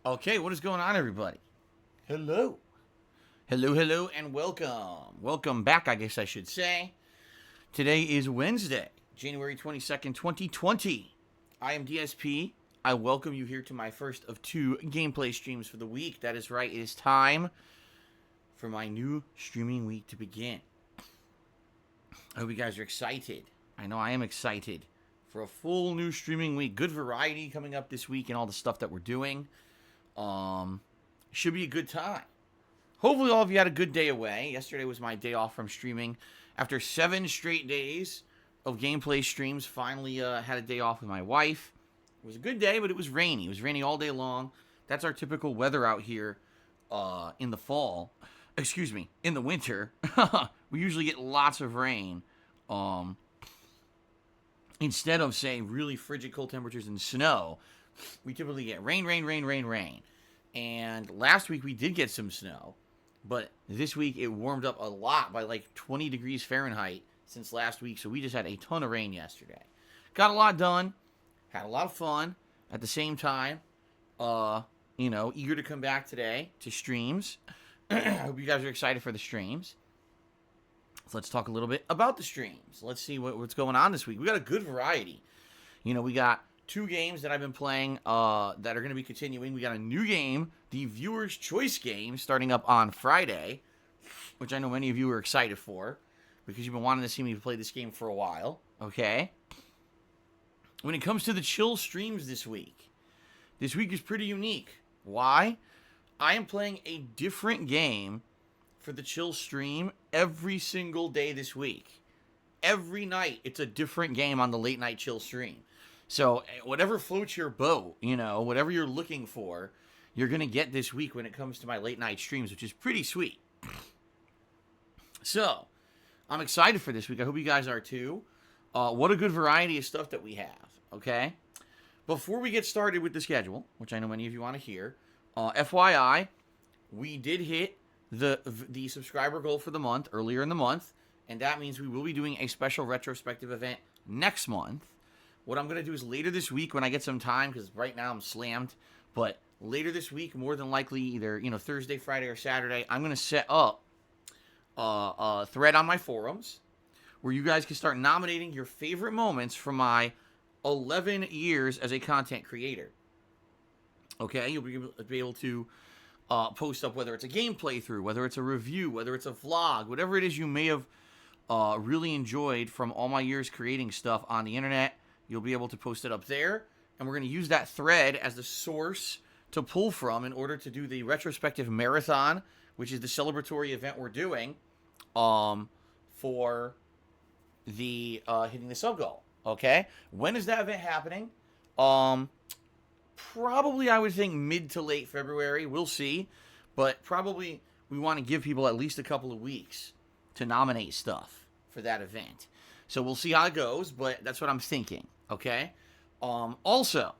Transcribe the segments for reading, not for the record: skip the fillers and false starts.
Okay, what is going on, everybody? Hello. Hello, and welcome. Welcome back, I guess I should say. Today is Wednesday, January 22nd, 2020. I am DSP. I welcome you here to my first of two gameplay streams for the week. That is right, it is time for my new streaming week to begin. I hope you guys are excited. I know I am excited for a full new streaming week. Good variety coming up this week and all the stuff that we're doing. Should be a good time. Hopefully all of you had a good day away. Yesterday was my day off from streaming. After 7 straight days of gameplay streams, finally had a day off with my wife. It was a good day, but it was rainy. It was rainy all day long. That's our typical weather out here in the fall. Excuse me, in the winter. We usually get lots of rain. Instead of, say, really frigid cold temperatures and snow, we typically get rain. And last week we did get some snow, but this week it warmed up a lot by like 20 degrees Fahrenheit since last week, so we just had a ton of rain yesterday. Got a lot done, had a lot of fun at the same time, eager to come back today to streams. I hope you guys are excited for the streams. So let's talk a little bit about the streams. Let's see what's going on this week. We got a good variety. We got 2 games that I've been playing that are going to be continuing. We got a new game, the Viewer's Choice game, starting up on Friday, which I know many of you are excited for because you've been wanting to see me play this game for a while, okay? When it comes to the chill streams this week is pretty unique. Why? I am playing a different game for the chill stream every single day this week. Every night, it's a different game on the late night chill stream. So whatever floats your boat, whatever you're looking for, you're going to get this week when it comes to my late night streams, which is pretty sweet. So I'm excited for this week. I hope you guys are too. What a good variety of stuff that we have, okay? Before we get started with the schedule, which I know many of you want to hear, FYI, we did hit the subscriber goal for the month earlier in the month, and that means we will be doing a special retrospective event next month. What I'm going to do is later this week when I get some time, because right now I'm slammed, but later this week, more than likely either Thursday, Friday, or Saturday, I'm going to set up a thread on my forums where you guys can start nominating your favorite moments from my 11 years as a content creator. Okay, you'll be able to post up whether it's a game playthrough, whether it's a review, whether it's a vlog, whatever it is you may have really enjoyed from all my years creating stuff on the internet. You'll be able to post it up there, and we're going to use that thread as the source to pull from in order to do the retrospective marathon, which is the celebratory event we're doing for the hitting the sub goal. Okay, when is that event happening? Probably I would think mid to late February. We'll see, but probably we want to give people at least a couple of weeks to nominate stuff for that event. So we'll see how it goes, but that's what I'm thinking. Okay. Also,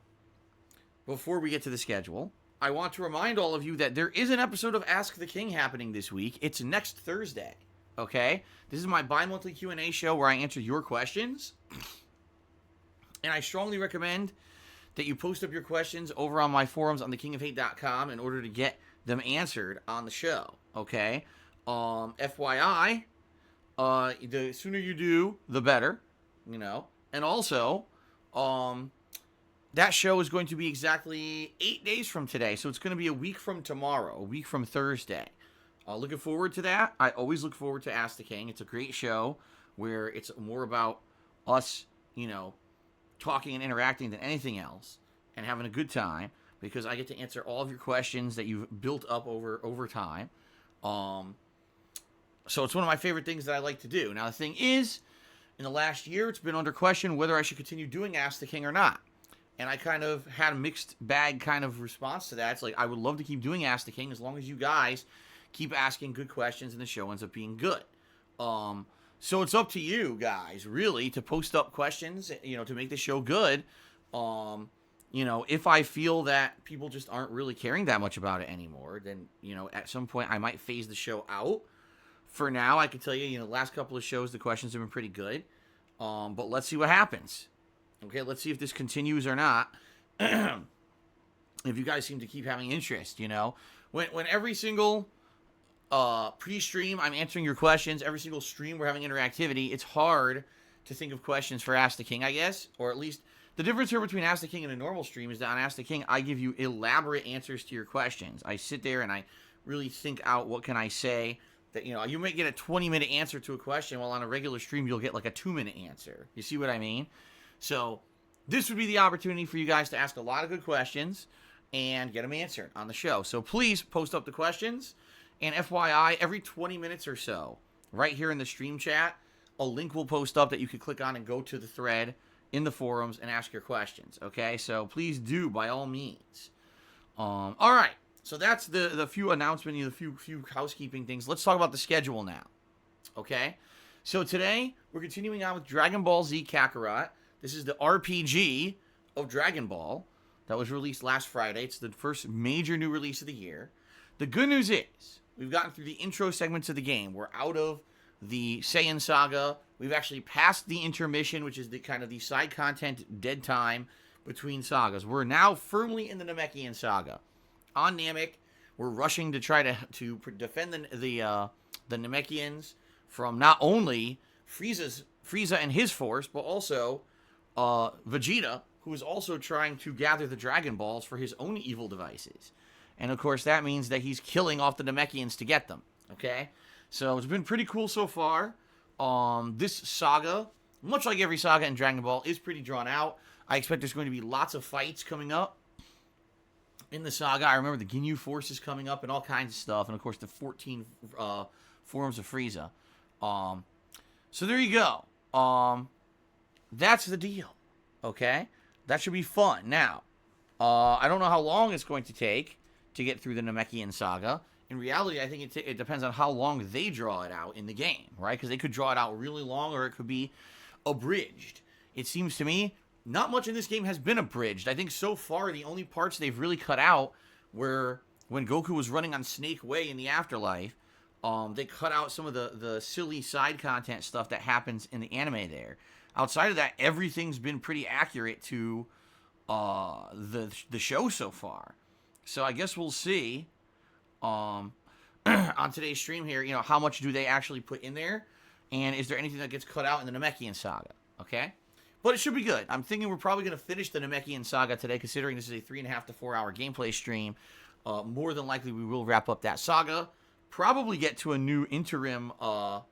before we get to the schedule, I want to remind all of you that there is an episode of Ask the King happening this week. It's next Thursday. Okay. This is my bi-monthly Q&A show where I answer your questions. And I strongly recommend that you post up your questions over on my forums on thekingofhate.com in order to get them answered on the show. Okay. FYI, the sooner you do, the better, And also, that show is going to be exactly 8 days from today. So it's going to be a week from tomorrow, a week from Thursday. Looking forward to that. I always look forward to Ask the King. It's a great show where it's more about us, talking and interacting than anything else and having a good time because I get to answer all of your questions that you've built up over time. So it's one of my favorite things that I like to do. Now, the thing is, in the last year, it's been under question whether I should continue doing Ask the King or not. And I kind of had a mixed bag kind of response to that. It's like, I would love to keep doing Ask the King as long as you guys keep asking good questions and the show ends up being good. So it's up to you guys, really, to post up questions, to make the show good. If I feel that people just aren't really caring that much about it anymore, then, at some point I might phase the show out. For now, I can tell you, the last couple of shows, the questions have been pretty good. But let's see what happens. Okay, let's see if this continues or not. if you guys seem to keep having interest, when every single pre-stream I'm answering your questions, every single stream we're having interactivity, it's hard to think of questions for Ask the King, I guess, or at least the difference here between Ask the King and a normal stream is that on Ask the King, I give you elaborate answers to your questions. I sit there and I really think out what can I say that, you might get a 20-minute answer to a question, while on a regular stream, you'll get like a 2-minute answer. You see what I mean? So this would be the opportunity for you guys to ask a lot of good questions and get them answered on the show. So please post up the questions. And FYI, every 20 minutes or so, right here in the stream chat, a link will post up that you can click on and go to the thread in the forums and ask your questions. Okay, so please do, by all means. All right, so that's the few announcements, the few housekeeping things. Let's talk about the schedule now. Okay, so today we're continuing on with Dragon Ball Z Kakarot. This is the RPG of Dragon Ball that was released last Friday. It's the first major new release of the year. The good news is we've gotten through the intro segments of the game. We're out of the Saiyan Saga. We've actually passed the intermission, which is the kind of the side content dead time between sagas. We're now firmly in the Namekian Saga. On Namek, we're rushing to try to defend the Namekians from not only Frieza and his force, but also Vegeta, who is also trying to gather the Dragon Balls for his own evil devices. And of course, that means that he's killing off the Namekians to get them. Okay? So it's been pretty cool so far. This saga, much like every saga in Dragon Ball, is pretty drawn out. I expect there's going to be lots of fights coming up in the saga. I remember the Ginyu Force is coming up and all kinds of stuff. And of course, the 14 forms of Frieza. So there you go. That's the deal. Okay? That should be fun. Now, I don't know how long it's going to take to get through the Namekian Saga. In reality, I think it depends on how long they draw it out in the game, right? Because they could draw it out really long, or it could be abridged. It seems to me not much in this game has been abridged. I think so far the only parts they've really cut out were when Goku was running on Snake Way in the Afterlife. They cut out some of the silly side content stuff that happens in the anime there. Outside of that, everything's been pretty accurate to the show so far. So I guess we'll see on today's stream here, how much do they actually put in there? And is there anything that gets cut out in the Namekian Saga? Okay? But it should be good. I'm thinking we're probably going to finish the Namekian Saga today, considering this is a 3.5 to 4 hour gameplay stream. More than likely, we will wrap up that saga. Probably get to a new interim, a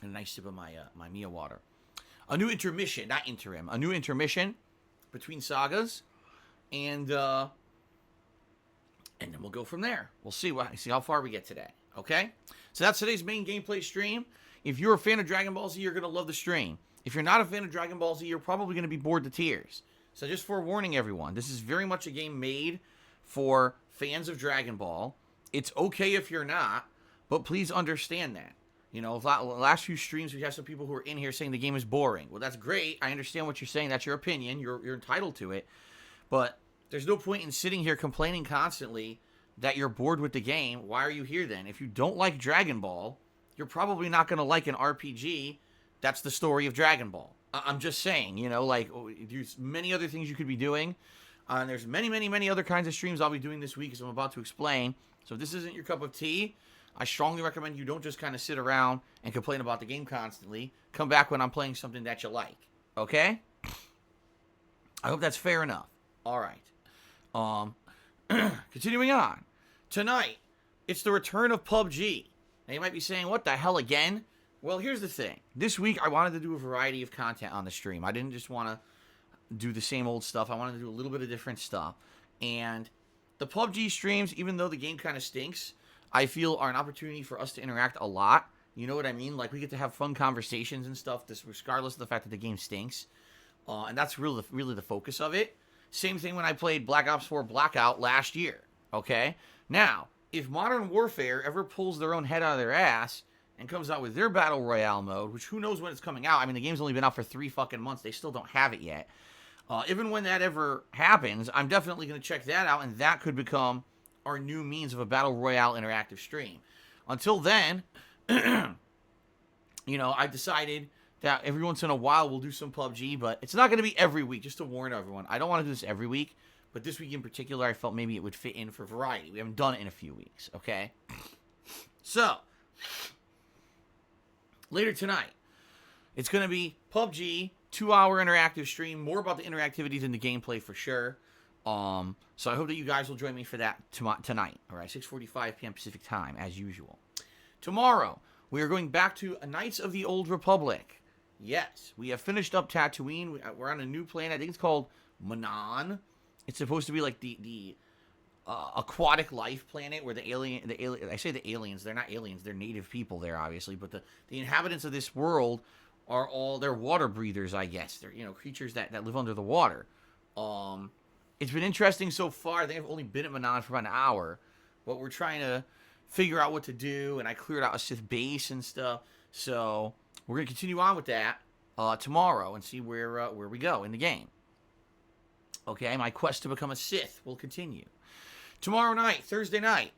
nice sip of my Mia water. A new intermission, not interim. A new intermission between sagas, and then we'll go from there. We'll see how far we get today. Okay, so that's today's main gameplay stream. If you're a fan of Dragon Ball Z, you're gonna love the stream. If you're not a fan of Dragon Ball Z, you're probably gonna be bored to tears. So just forewarning everyone, this is very much a game made for fans of Dragon Ball. It's okay if you're not, but please understand that. The last few streams, we have some people who are in here saying the game is boring. Well, that's great. I understand what you're saying. That's your opinion. You're entitled to it. But there's no point in sitting here complaining constantly that you're bored with the game. Why are you here then? If you don't like Dragon Ball, you're probably not going to like an RPG that's the story of Dragon Ball. I'm just saying, there's many other things you could be doing. And there's many, many, many other kinds of streams I'll be doing this week, as I'm about to explain. So if this isn't your cup of tea, I strongly recommend you don't just kind of sit around and complain about the game constantly. Come back when I'm playing something that you like. Okay? I hope that's fair enough. All right. Continuing on. Tonight, it's the return of PUBG. Now, you might be saying, what the hell again? Well, here's the thing. This week, I wanted to do a variety of content on the stream. I didn't just want to do the same old stuff. I wanted to do a little bit of different stuff. And the PUBG streams, even though the game kind of stinks, I feel are an opportunity for us to interact a lot. You know what I mean? Like, we get to have fun conversations and stuff, regardless of the fact that the game stinks. And that's really the focus of it. Same thing when I played Black Ops 4 Blackout last year. Okay? Now, if Modern Warfare ever pulls their own head out of their ass and comes out with their Battle Royale mode, which who knows when it's coming out. I mean, the game's only been out for 3 fucking months. They still don't have it yet. Even when that ever happens, I'm definitely going to check that out, and that could become our new means of a Battle Royale interactive stream. Until then, I've decided that every once in a while we'll do some PUBG, but it's not going to be every week, just to warn everyone. I don't want to do this every week, but this week in particular, I felt maybe it would fit in for variety. We haven't done it in a few weeks, okay? So, later tonight, it's going to be PUBG, 2-hour interactive stream, more about the interactivity than the gameplay for sure. So I hope that you guys will join me for that tonight, all right, 6:45 p.m. Pacific time, as usual. Tomorrow, we are going back to Knights of the Old Republic. Yes, we have finished up Tatooine. We're on a new planet. I think it's called Manan. It's supposed to be like the aquatic life planet where the alien. I say the aliens. They're not aliens. They're native people there, obviously. But the inhabitants of this world are all they're water breathers, I guess. They're creatures that live under the water. It's been interesting so far. I think I've only been at Manan for about an hour, but we're trying to figure out what to do. And I cleared out a Sith base and stuff. So we're gonna continue on with that tomorrow and see where we go in the game. Okay, my quest to become a Sith will continue. Tomorrow night, Thursday night,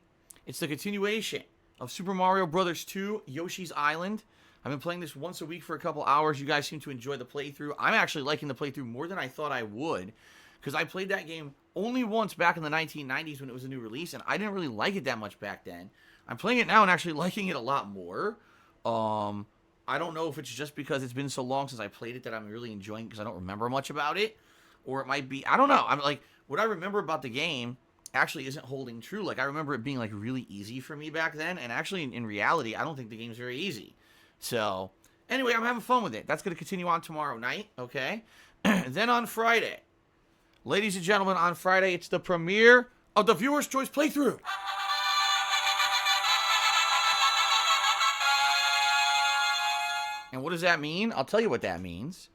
it's the continuation of Super Mario Bros. 2 Yoshi's Island. I've been playing this once a week for a couple hours. You guys seem to enjoy the playthrough. I'm actually liking the playthrough more than I thought I would, because I played that game only once back in the 1990s when it was a new release, and I didn't really like it that much back then. I'm playing it now and actually liking it a lot more. I don't know if it's just because it's been so long since I played it that I'm really enjoying it because I don't remember much about it. Or it might be, I don't know. I'm like, what I remember about the game actually isn't holding true. Like, I remember it being, like, really easy for me back then. And actually, in reality, I don't think the game's very easy. So, anyway, I'm having fun with it. That's going to continue on tomorrow night, okay? Then on Friday, ladies and gentlemen, on Friday, it's the premiere of the Viewer's Choice playthrough. And what does that mean? I'll tell you what that means.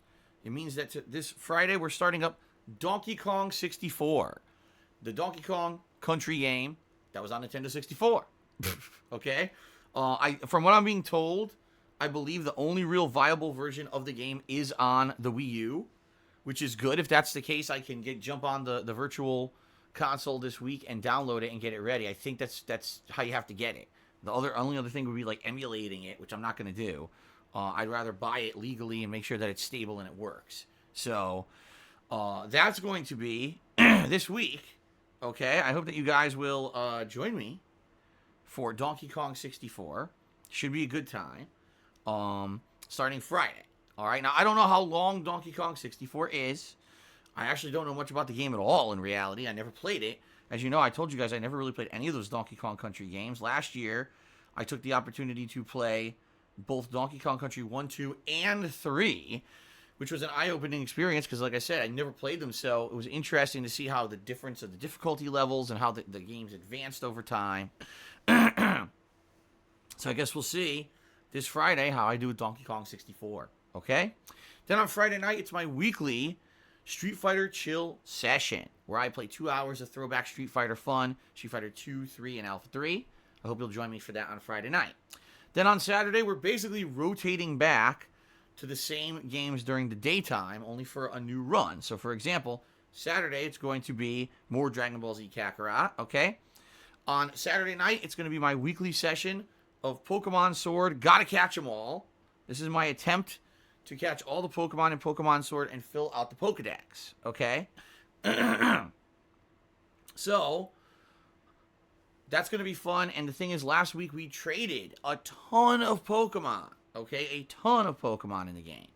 It means that this Friday we're starting up Donkey Kong 64. The Donkey Kong Country game that was on Nintendo 64. Okay? From what I'm being told, I believe the only real viable version of the game is on the Wii U, which is good. If that's the case, I can jump on the virtual console this week and download it and get it ready. I think that's how you have to get it. The only other thing would be like emulating it, which I'm not going to do. I'd rather buy it legally and make sure that it's stable and it works. So, that's going to be this week. Okay, I hope that you guys will join me for Donkey Kong 64. Should be a good time. Starting Friday. All right, now I don't know how long Donkey Kong 64 is. I actually don't know much about the game at all in reality. I never played it. As you know, I told you guys I never really played any of those Donkey Kong Country games. Last year, I took the opportunity to play both Donkey Kong Country 1, 2, and 3, which was an eye-opening experience because, like I said, I never played them, so it was interesting to see how the difference of the difficulty levels and how the games advanced over time. So I guess we'll see this Friday how I do with Donkey Kong 64, okay? Then on Friday night, it's my weekly Street Fighter Chill session, where I play 2 hours of throwback Street Fighter fun, Street Fighter 2, 3, and Alpha 3. I hope you'll join me for that on Friday night. Then on Saturday, we're basically rotating back to the same games during the daytime, only for a new run. So, for example, Saturday, it's going to be more Dragon Ball Z Kakarot, okay? On Saturday night, it's going to be my weekly session of Pokemon Sword, Gotta Catch 'Em All. This is my attempt to catch all the Pokemon in Pokemon Sword and fill out the Pokedex, okay? So, that's going to be fun. And the thing is, last week we traded a ton of Pokemon, okay? A ton of Pokemon in the game.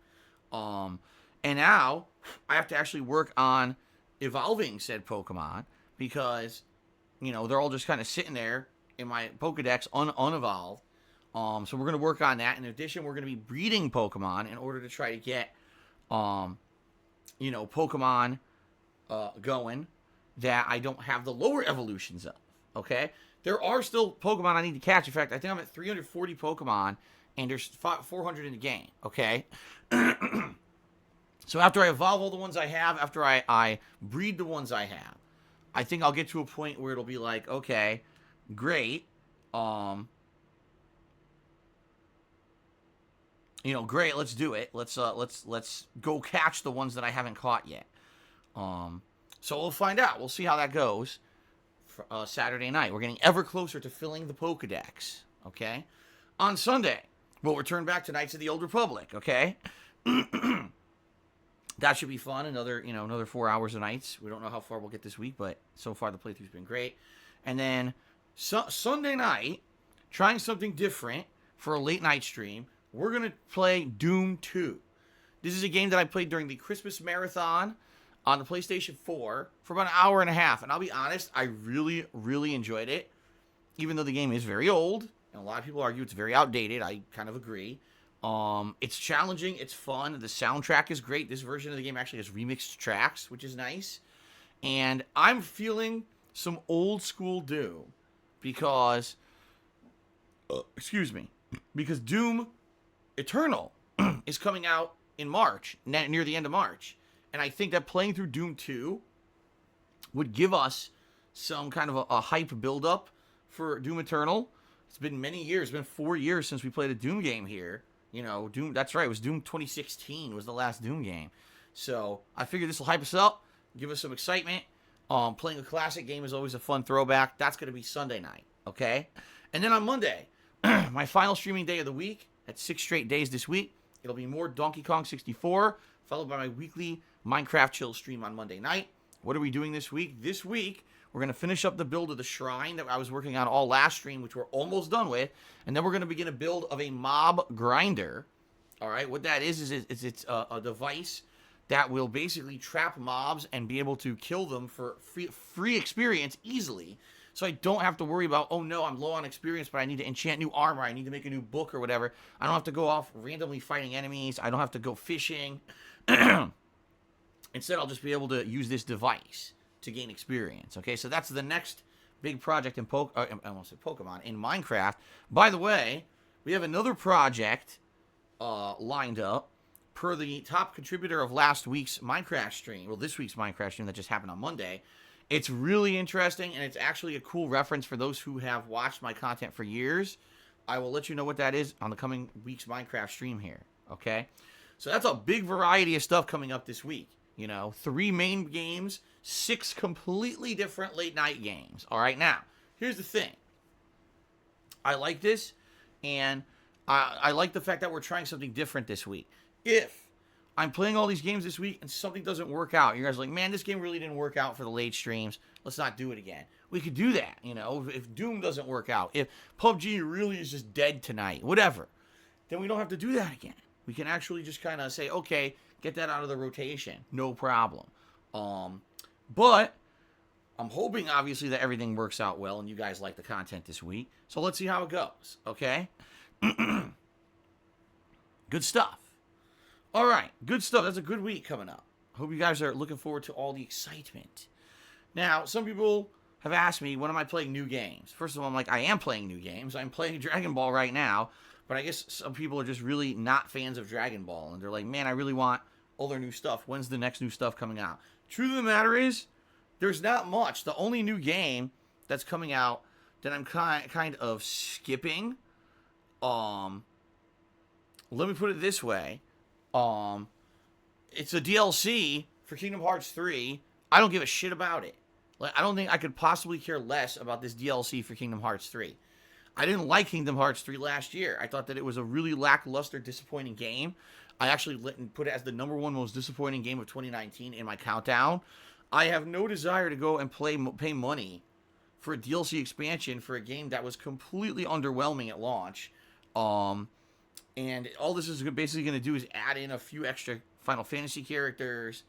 And now I have to actually work on evolving said Pokemon because, they're all just kind of sitting there in my Pokedex unevolved. So we're going to work on that. In addition, we're going to be breeding Pokemon in order to try to get, Pokemon going that I don't have the lower evolutions of, okay? There are still Pokemon I need to catch. In fact, I think I'm at 340 Pokemon, and there's 400 in the game, okay? So after I evolve all the ones I have, after I breed the ones I have, I think I'll get to a point where it'll be like, okay, great, great, let's do it. Let's go catch the ones that I haven't caught yet. So we'll find out. We'll see how that goes for Saturday night. We're getting ever closer to filling the Pokedex, okay? On Sunday, we'll return back to Knights of the Old Republic, okay? That should be fun. Another 4 hours of nights. We don't know how far we'll get this week, but so far the playthrough's been great. And then Sunday night, trying something different for a late night stream, we're going to play Doom 2. This is a game that I played during the Christmas marathon on the PlayStation 4 for about an hour and a half. And I'll be honest, I really, really enjoyed it. Even though the game is very old, and a lot of people argue it's very outdated, I kind of agree. It's challenging, it's fun, the soundtrack is great. This version of the game actually has remixed tracks, which is nice. And I'm feeling some old school Doom because, because Doom Eternal is coming out in March, near the end of March. And I think that playing through Doom 2 would give us some kind of a hype buildup for Doom Eternal. It's been many years. It's been 4 years since we played a Doom game here. Doom, that's right. It was Doom 2016 was the last Doom game. So I figured this will hype us up, give us some excitement. Playing a classic game is always a fun throwback. That's going to be Sunday night, okay? And then on Monday, my final streaming day of the week, that's 6 straight days this week. It'll be more Donkey Kong 64, followed by my weekly Minecraft chill stream on Monday night. What are we doing this week? This week, we're going to finish up the build of the shrine that I was working on all last stream, which we're almost done with. And then we're going to begin a build of a mob grinder. All right, what that is it's a device that will basically trap mobs and be able to kill them for free experience easily. So I don't have to worry about, oh no, I'm low on experience, but I need to enchant new armor. I need to make a new book or whatever. I don't have to go off randomly fighting enemies. I don't have to go fishing. Instead, I'll just be able to use this device to gain experience. Okay, so that's the next big project in Pokemon, in Minecraft. By the way, we have another project lined up per the top contributor of last week's Minecraft stream. Well, this week's Minecraft stream that just happened on Monday. It's really interesting, and it's actually a cool reference for those who have watched my content for years. I will let you know what that is on the coming week's Minecraft stream here. Okay, so that's a big variety of stuff coming up this week. 3 main games, 6 completely different late night games. All right, now, here's the thing. I like this, and I like the fact that we're trying something different this week. If I'm playing all these games this week and something doesn't work out, you guys are like, man, this game really didn't work out for the late streams. Let's not do it again. We could do that, if Doom doesn't work out, if PUBG really is just dead tonight, whatever, then we don't have to do that again. We can actually just kind of say, okay, get that out of the rotation. No problem. But I'm hoping, obviously, that everything works out well and you guys like the content this week. So let's see how it goes, okay? Good stuff. All right, good stuff. That's a good week coming up. Hope you guys are looking forward to all the excitement. Now, some people have asked me, when am I playing new games? First of all, I'm like, I am playing new games. I'm playing Dragon Ball right now. But I guess some people are just really not fans of Dragon Ball. And they're like, man, I really want all their new stuff. When's the next new stuff coming out? Truth of the matter is, there's not much. The only new game that's coming out that I'm kind of skipping, let me put it this way. It's a DLC for Kingdom Hearts 3. I don't give a shit about it. Like, I don't think I could possibly care less about this DLC for Kingdom Hearts 3. I didn't like Kingdom Hearts 3 last year. I thought that it was a really lackluster, disappointing game. I actually put it as the #1 most disappointing game of 2019 in my countdown. I have no desire to go and pay money for a DLC expansion for a game that was completely underwhelming at launch. And all this is basically going to do is add in a few extra Final Fantasy characters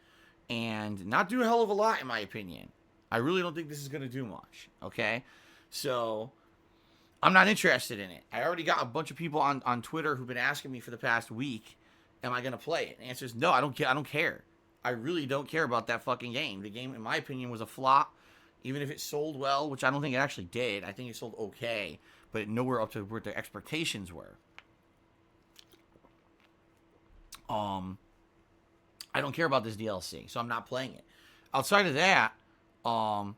and not do a hell of a lot, in my opinion. I really don't think this is going to do much, okay? So I'm not interested in it. I already got a bunch of people on Twitter who've been asking me for the past week, am I going to play it? The answer is no, I don't care. I really don't care about that fucking game. The game, in my opinion, was a flop. Even if it sold well, which I don't think it actually did. I think it sold okay, but nowhere up to what their expectations were. I don't care about this DLC, so I'm not playing it. Outside of that, oh,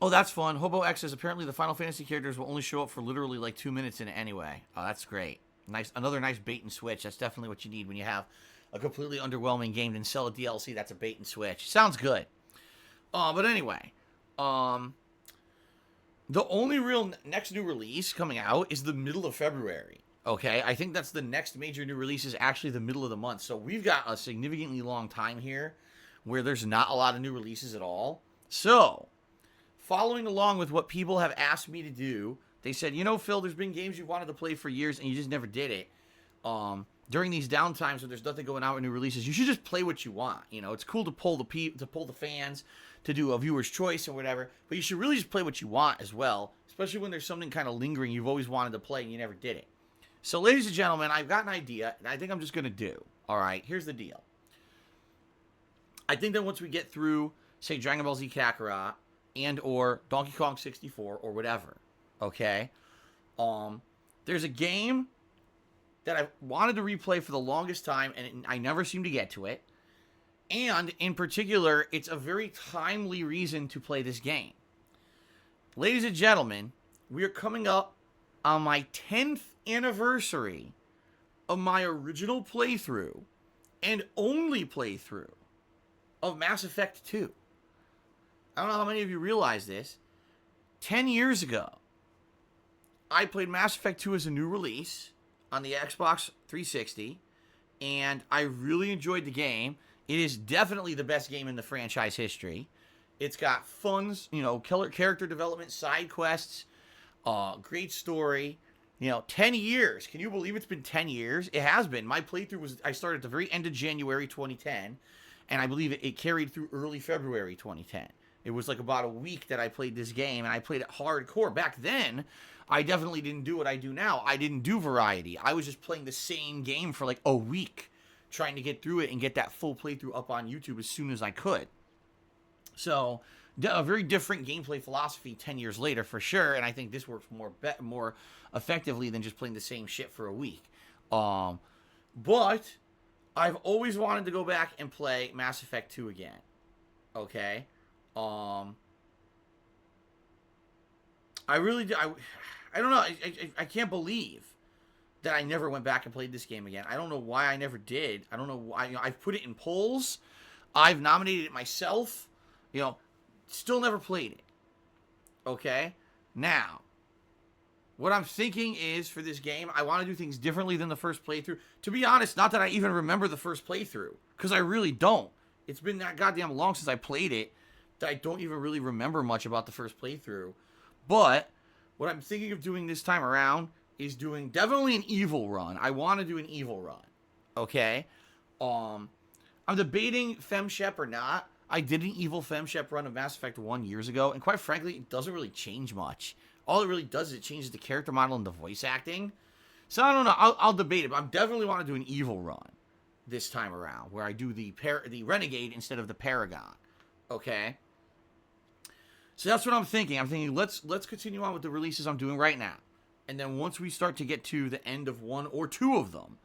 that's fun. Hobo X says apparently the Final Fantasy characters will only show up for literally like 2 minutes in it anyway. Oh, that's great. Another nice bait and switch. That's definitely what you need when you have a completely underwhelming game and sell a DLC that's a bait and switch. Sounds good. But anyway, the only real next new release coming out is the middle of February. Okay, I think that's the next major new release is actually the middle of the month. So we've got a significantly long time here where there's not a lot of new releases at all. So, following along with what people have asked me to do, they said, you know, Phil, there's been games you wanted to play for years and you just never did it. During these downtimes when there's nothing going out with new releases, you should just play what you want. You know, it's cool to pull the fans, to do a viewer's choice or whatever, but you should really just play what you want as well, especially when there's something kind of lingering you've always wanted to play and you never did it. So, ladies and gentlemen, I've got an idea, and I think I'm just going to do. All right, here's the deal. I think that once we get through, say, Dragon Ball Z Kakarot and or Donkey Kong 64 or whatever, okay, there's a game that I wanted to replay for the longest time, and I never seem to get to it. And, in particular, it's a very timely reason to play this game. Ladies and gentlemen, we are coming up on my 10th anniversary of my original playthrough and only playthrough of Mass Effect 2. I don't know how many of you realize this. 10 years ago, I played Mass Effect 2 as a new release on the Xbox 360, and I really enjoyed the game. It is definitely the best game in the franchise history. It's got fun, you know, killer character development, side quests, great story. You know, 10 years. Can you believe it's been 10 years? It has been. My playthrough I started at the very end of January 2010, and I believe it carried through early February 2010. It was like about a week that I played this game, and I played it hardcore. Back then, I definitely didn't do what I do now. I didn't do variety. I was just playing the same game for like a week, trying to get through it and get that full playthrough up on YouTube as soon as I could. So, a very different gameplay philosophy 10 years later, for sure, and I think this works more effectively than just playing the same shit for a week. But I've always wanted to go back and play Mass Effect 2 again. Okay? I really... I don't know. I can't believe that I never went back and played this game again. I don't know why I never did. I don't know why. You know, I've put it in polls. I've nominated it myself. You know, still never played it. Okay? Now, what I'm thinking is, for this game, I want to do things differently than the first playthrough. To be honest, not that I even remember the first playthrough, because I really don't. It's been that goddamn long since I played it that I don't even really remember much about the first playthrough. But what I'm thinking of doing this time around is doing definitely an evil run. I want to do an evil run. Okay? I'm debating FemShep or not. I did an evil FemShep run of Mass Effect 1 years ago, and quite frankly, it doesn't really change much. All it really does is it changes the character model and the voice acting. So I don't know. I'll debate it, but I definitely want to do an evil run this time around, where I do the Renegade instead of the Paragon. Okay? So that's what I'm thinking. I'm thinking, let's continue on with the releases I'm doing right now. And then once we start to get to the end of one or two of them,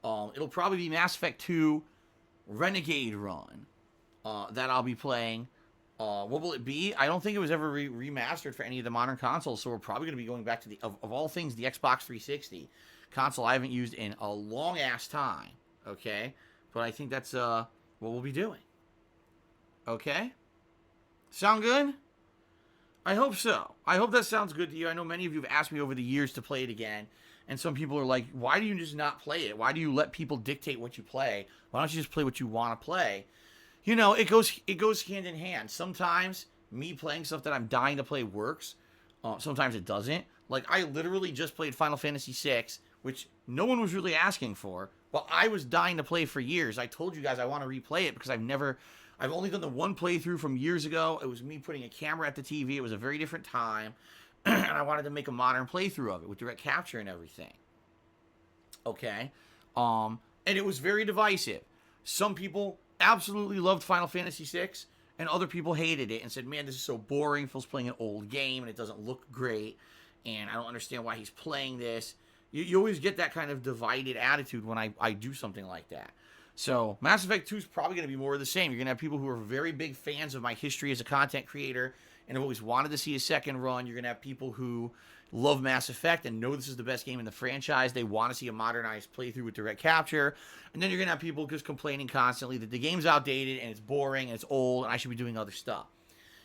it'll probably be Mass Effect 2 Renegade run that I'll be playing. What will it be? I don't think it was ever remastered for any of the modern consoles, so we're probably going to be going back to of all things, the Xbox 360 console I haven't used in a long-ass time, okay? But I think that's what we'll be doing. Okay? Sound good? I hope so. I hope that sounds good to you. I know many of you have asked me over the years to play it again, and some people are like, why do you just not play it? Why do you let people dictate what you play? Why don't you just play what you want to play? You know, it goes hand in hand. Sometimes me playing stuff that I'm dying to play works. Sometimes it doesn't. Like, I literally just played Final Fantasy VI, which no one was really asking for, but I was dying to play for years. I told you guys I want to replay it because I've only done the one playthrough from years ago. It was me putting a camera at the TV. It was a very different time, and I wanted to make a modern playthrough of it with direct capture and everything. Okay? And it was very divisive. Some people absolutely loved Final Fantasy VI, and other people hated it and said, man, this is so boring. Phil's playing an old game, and it doesn't look great, and I don't understand why he's playing this. You always get that kind of divided attitude when I do something like that. So, Mass Effect 2 is probably going to be more of the same. You're going to have people who are very big fans of my history as a content creator and have always wanted to see a second run. You're going to have people who love Mass Effect and know this is the best game in the franchise. They want to see a modernized playthrough with direct capture. And then you're going to have people just complaining constantly that the game's outdated and it's boring and it's old and I should be doing other stuff.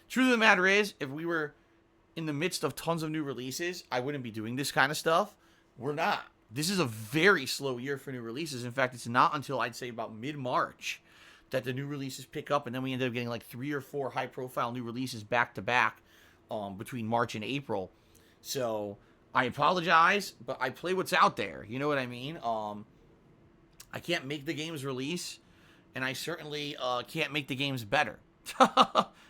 Truth of the matter is, if we were in the midst of tons of new releases, I wouldn't be doing this kind of stuff. We're not. this is a very slow year for new releases. In fact, it's not until I'd say about mid-March that the new releases pick up, and then we ended up getting like 3 or 4 high-profile new releases back-to-back between March and April. So I apologize, but I play what's out there. You know what I mean? I can't make the games release, and I certainly can't make the games better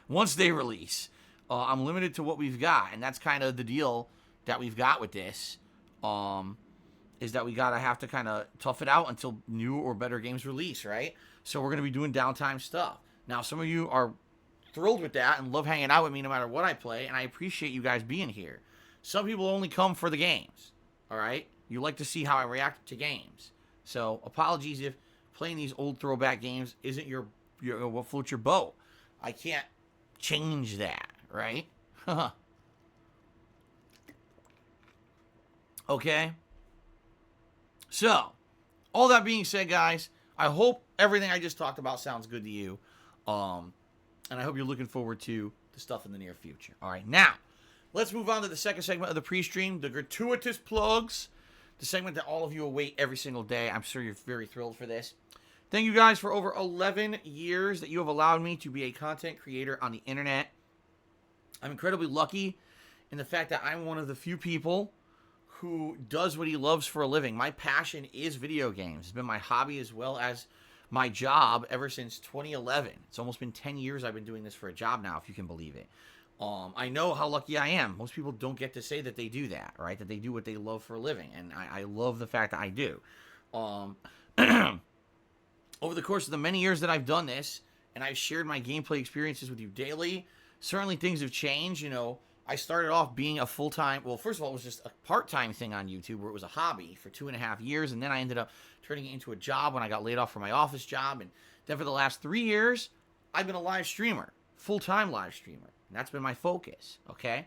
once they release. I'm limited to what we've got, and that's kind of the deal that we've got with this, is that we gotta have to kind of tough it out until new or better games release, right? So we're gonna be doing downtime stuff. Now, some of you are thrilled with that and love hanging out with me no matter what I play, and I appreciate you guys being here. Some people only come for the games, all right? You like to see how I react to games. So apologies if playing these old throwback games isn't your what floats your boat. I can't change that, right? Okay? So, all that being said, guys, I hope everything I just talked about sounds good to you. And I hope you're looking forward to the stuff in the near future. All right, now, let's move on to the second segment of the pre-stream, the gratuitous plugs, the segment that all of you await every single day. I'm sure you're very thrilled for this. Thank you guys for over 11 years that you have allowed me to be a content creator on the internet. I'm incredibly lucky in the fact that I'm one of the few people who does what he loves for a living. My passion is video games. It's been my hobby as well as my job ever since 2011. It's almost been 10 years I've been doing this for a job now, if you can believe it. I know how lucky I am. Most people don't get to say that they do that, right? That they do what they love for a living. And I love the fact that I do. Over the course of the many years that I've done this, and I've shared my gameplay experiences with you daily, certainly things have changed. You know, I started off being a full-time, well, first of all, it was just a part-time thing on YouTube where it was a hobby for 2.5 yeyears, and then I ended up turning it into a job when I got laid off from my office job, and then for the last 3 years, I've been a live streamer, full-time live streamer, and that's been my focus, okay?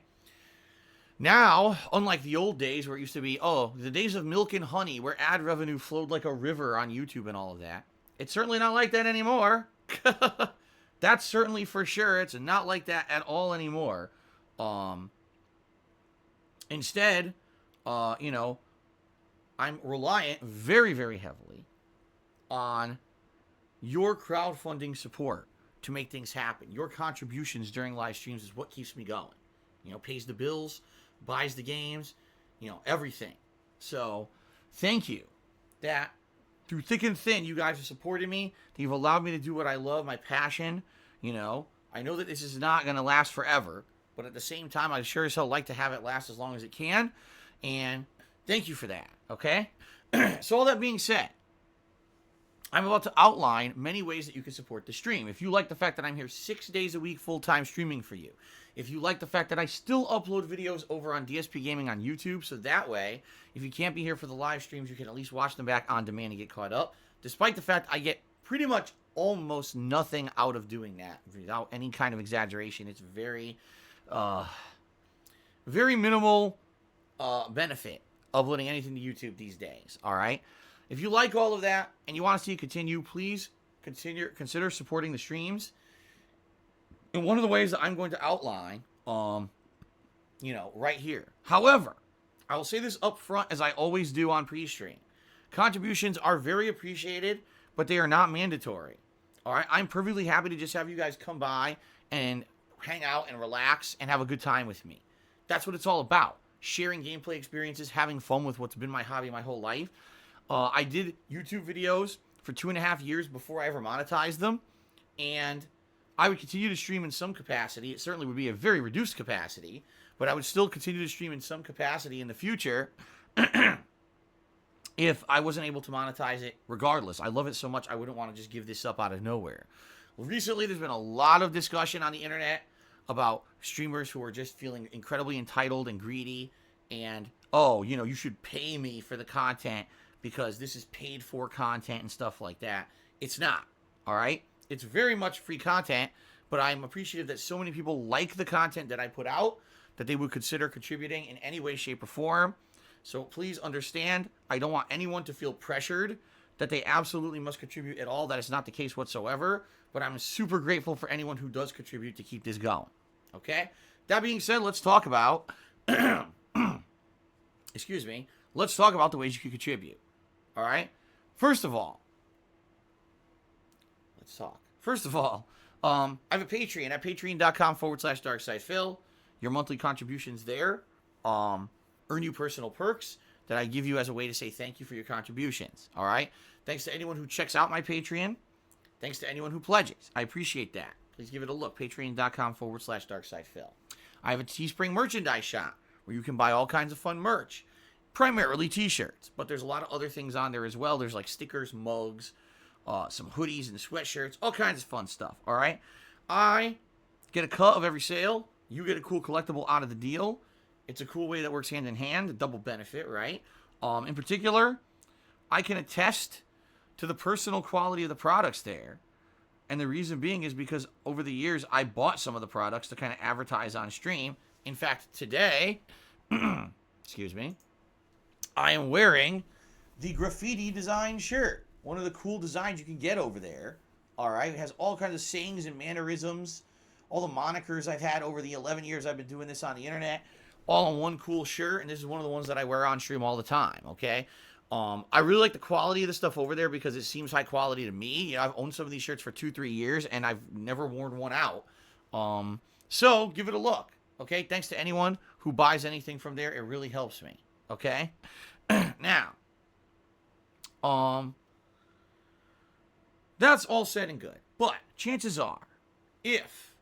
Now, unlike the old days where it used to be, the days of milk and honey, where ad revenue flowed like a river on YouTube and all of that, it's certainly not like that anymore. That's certainly for sure. It's not like that at all anymore. Instead, you know, I'm reliant very, very heavily on your crowdfunding support to make things happen. Your contributions during live streams is what keeps me going. You know, pays the bills, buys the games, you know, everything. So, thank you that through thick and thin, you guys have supported me. You've allowed me to do what I love, my passion. You know, I know that this is not going to last forever, but at the same time, I sure as hell like to have it last as long as it can. And thank you for that, okay? So all that being said, I'm about to outline many ways that you can support the stream. If you like the fact that I'm here 6 days a week full-time streaming for you, if you like the fact that I still upload videos over on DSPGaming on YouTube, so that way, if you can't be here for the live streams, you can at least watch them back on demand and get caught up, despite the fact I get pretty much almost nothing out of doing that, without any kind of exaggeration. It's very, very minimal benefit uploading anything to YouTube these days, all right? If you like all of that and you want to see it continue, please consider supporting the streams. And one of the ways that I'm going to outline, you know, right here. However, I will say this up front, as I always do on pre-stream. Contributions are very appreciated, but they are not mandatory. All right? I'm perfectly happy to just have you guys come by and hang out and relax and have a good time with me. That's what it's all about. Sharing gameplay experiences, having fun with what's been my hobby my whole life. I did YouTube videos for 2.5 years before I ever monetized them, and I would continue to stream in some capacity. It certainly would be a very reduced capacity, but I would still continue to stream in some capacity in the future if I wasn't able to monetize it regardless. I love it so much I wouldn't want to just give this up out of nowhere. Well, recently there's been a lot of discussion on the internet about streamers who are just feeling incredibly entitled and greedy and, you know, you should pay me for the content because this is paid for content and stuff like that. It's not, all right? It's very much free content, but I'm appreciative that so many people like the content that I put out that they would consider contributing in any way, shape, or form. So please understand, I don't want anyone to feel pressured that they absolutely must contribute at all. That is not the case whatsoever, but I'm super grateful for anyone who does contribute to keep this going, okay? That being said, let's talk about, excuse me, let's talk about the ways you can contribute. All right? First of all, let's talk. First of all, I have a Patreon at patreon.com/darksidephil. Your monthly contributions there earn you personal perks that I give you as a way to say thank you for your contributions. All right? Thanks to anyone who checks out my Patreon. Thanks to anyone who pledges. I appreciate that. Please give it a look. Patreon.com/darksidephil. I have a Teespring merchandise shop where you can buy all kinds of fun merch. Primarily t-shirts, but there's a lot of other things on there as well. There's like stickers, mugs, some hoodies and sweatshirts, all kinds of fun stuff, all right? I get a cut of every sale. You get a cool collectible out of the deal. It's a cool way that works hand in hand, a double benefit, right? In particular, I can attest to the personal quality of the products there. And the reason being is because over the years, I bought some of the products to kind of advertise on stream. In fact, today, excuse me, I am wearing the graffiti design shirt. One of the cool designs you can get over there. All right. It has all kinds of sayings and mannerisms. All the monikers I've had over the 11 years I've been doing this on the internet. All on one cool shirt. And this is one of the ones that I wear on stream all the time. Okay. I really like the quality of the stuff over there because it seems high quality to me. You know, I've owned some of these shirts for 2-3 years and I've never worn one out. So give it a look. Okay. Thanks to anyone who buys anything from there. It really helps me. Okay. Now, that's all said and good. But chances are, if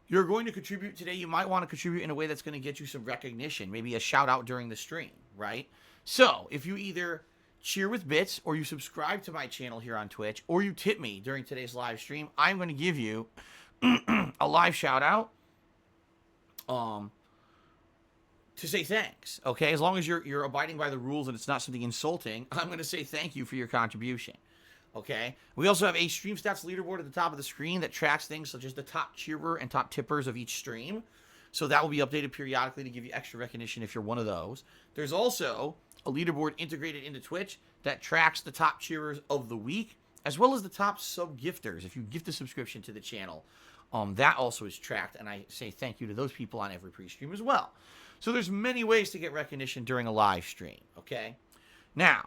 you're going to contribute today, you might want to contribute in a way that's going to get you some recognition, maybe a shout out during the stream, right? So if you either cheer with bits or you subscribe to my channel here on Twitch or you tip me during today's live stream, I'm going to give you a live shout out. To say thanks, okay? As long as you're abiding by the rules and it's not something insulting, I'm going to say thank you for your contribution, okay? We also have a stream stats leaderboard at the top of the screen that tracks things such as the top cheerer and top tippers of each stream. So that will be updated periodically to give you extra recognition if you're one of those. There's also a leaderboard integrated into Twitch that tracks the top cheerers of the week, as well as the top sub-gifters. If you gift a subscription to the channel, that also is tracked, and I say thank you to those people on every pre-stream as well. So there's many ways to get recognition during a live stream, okay? Now,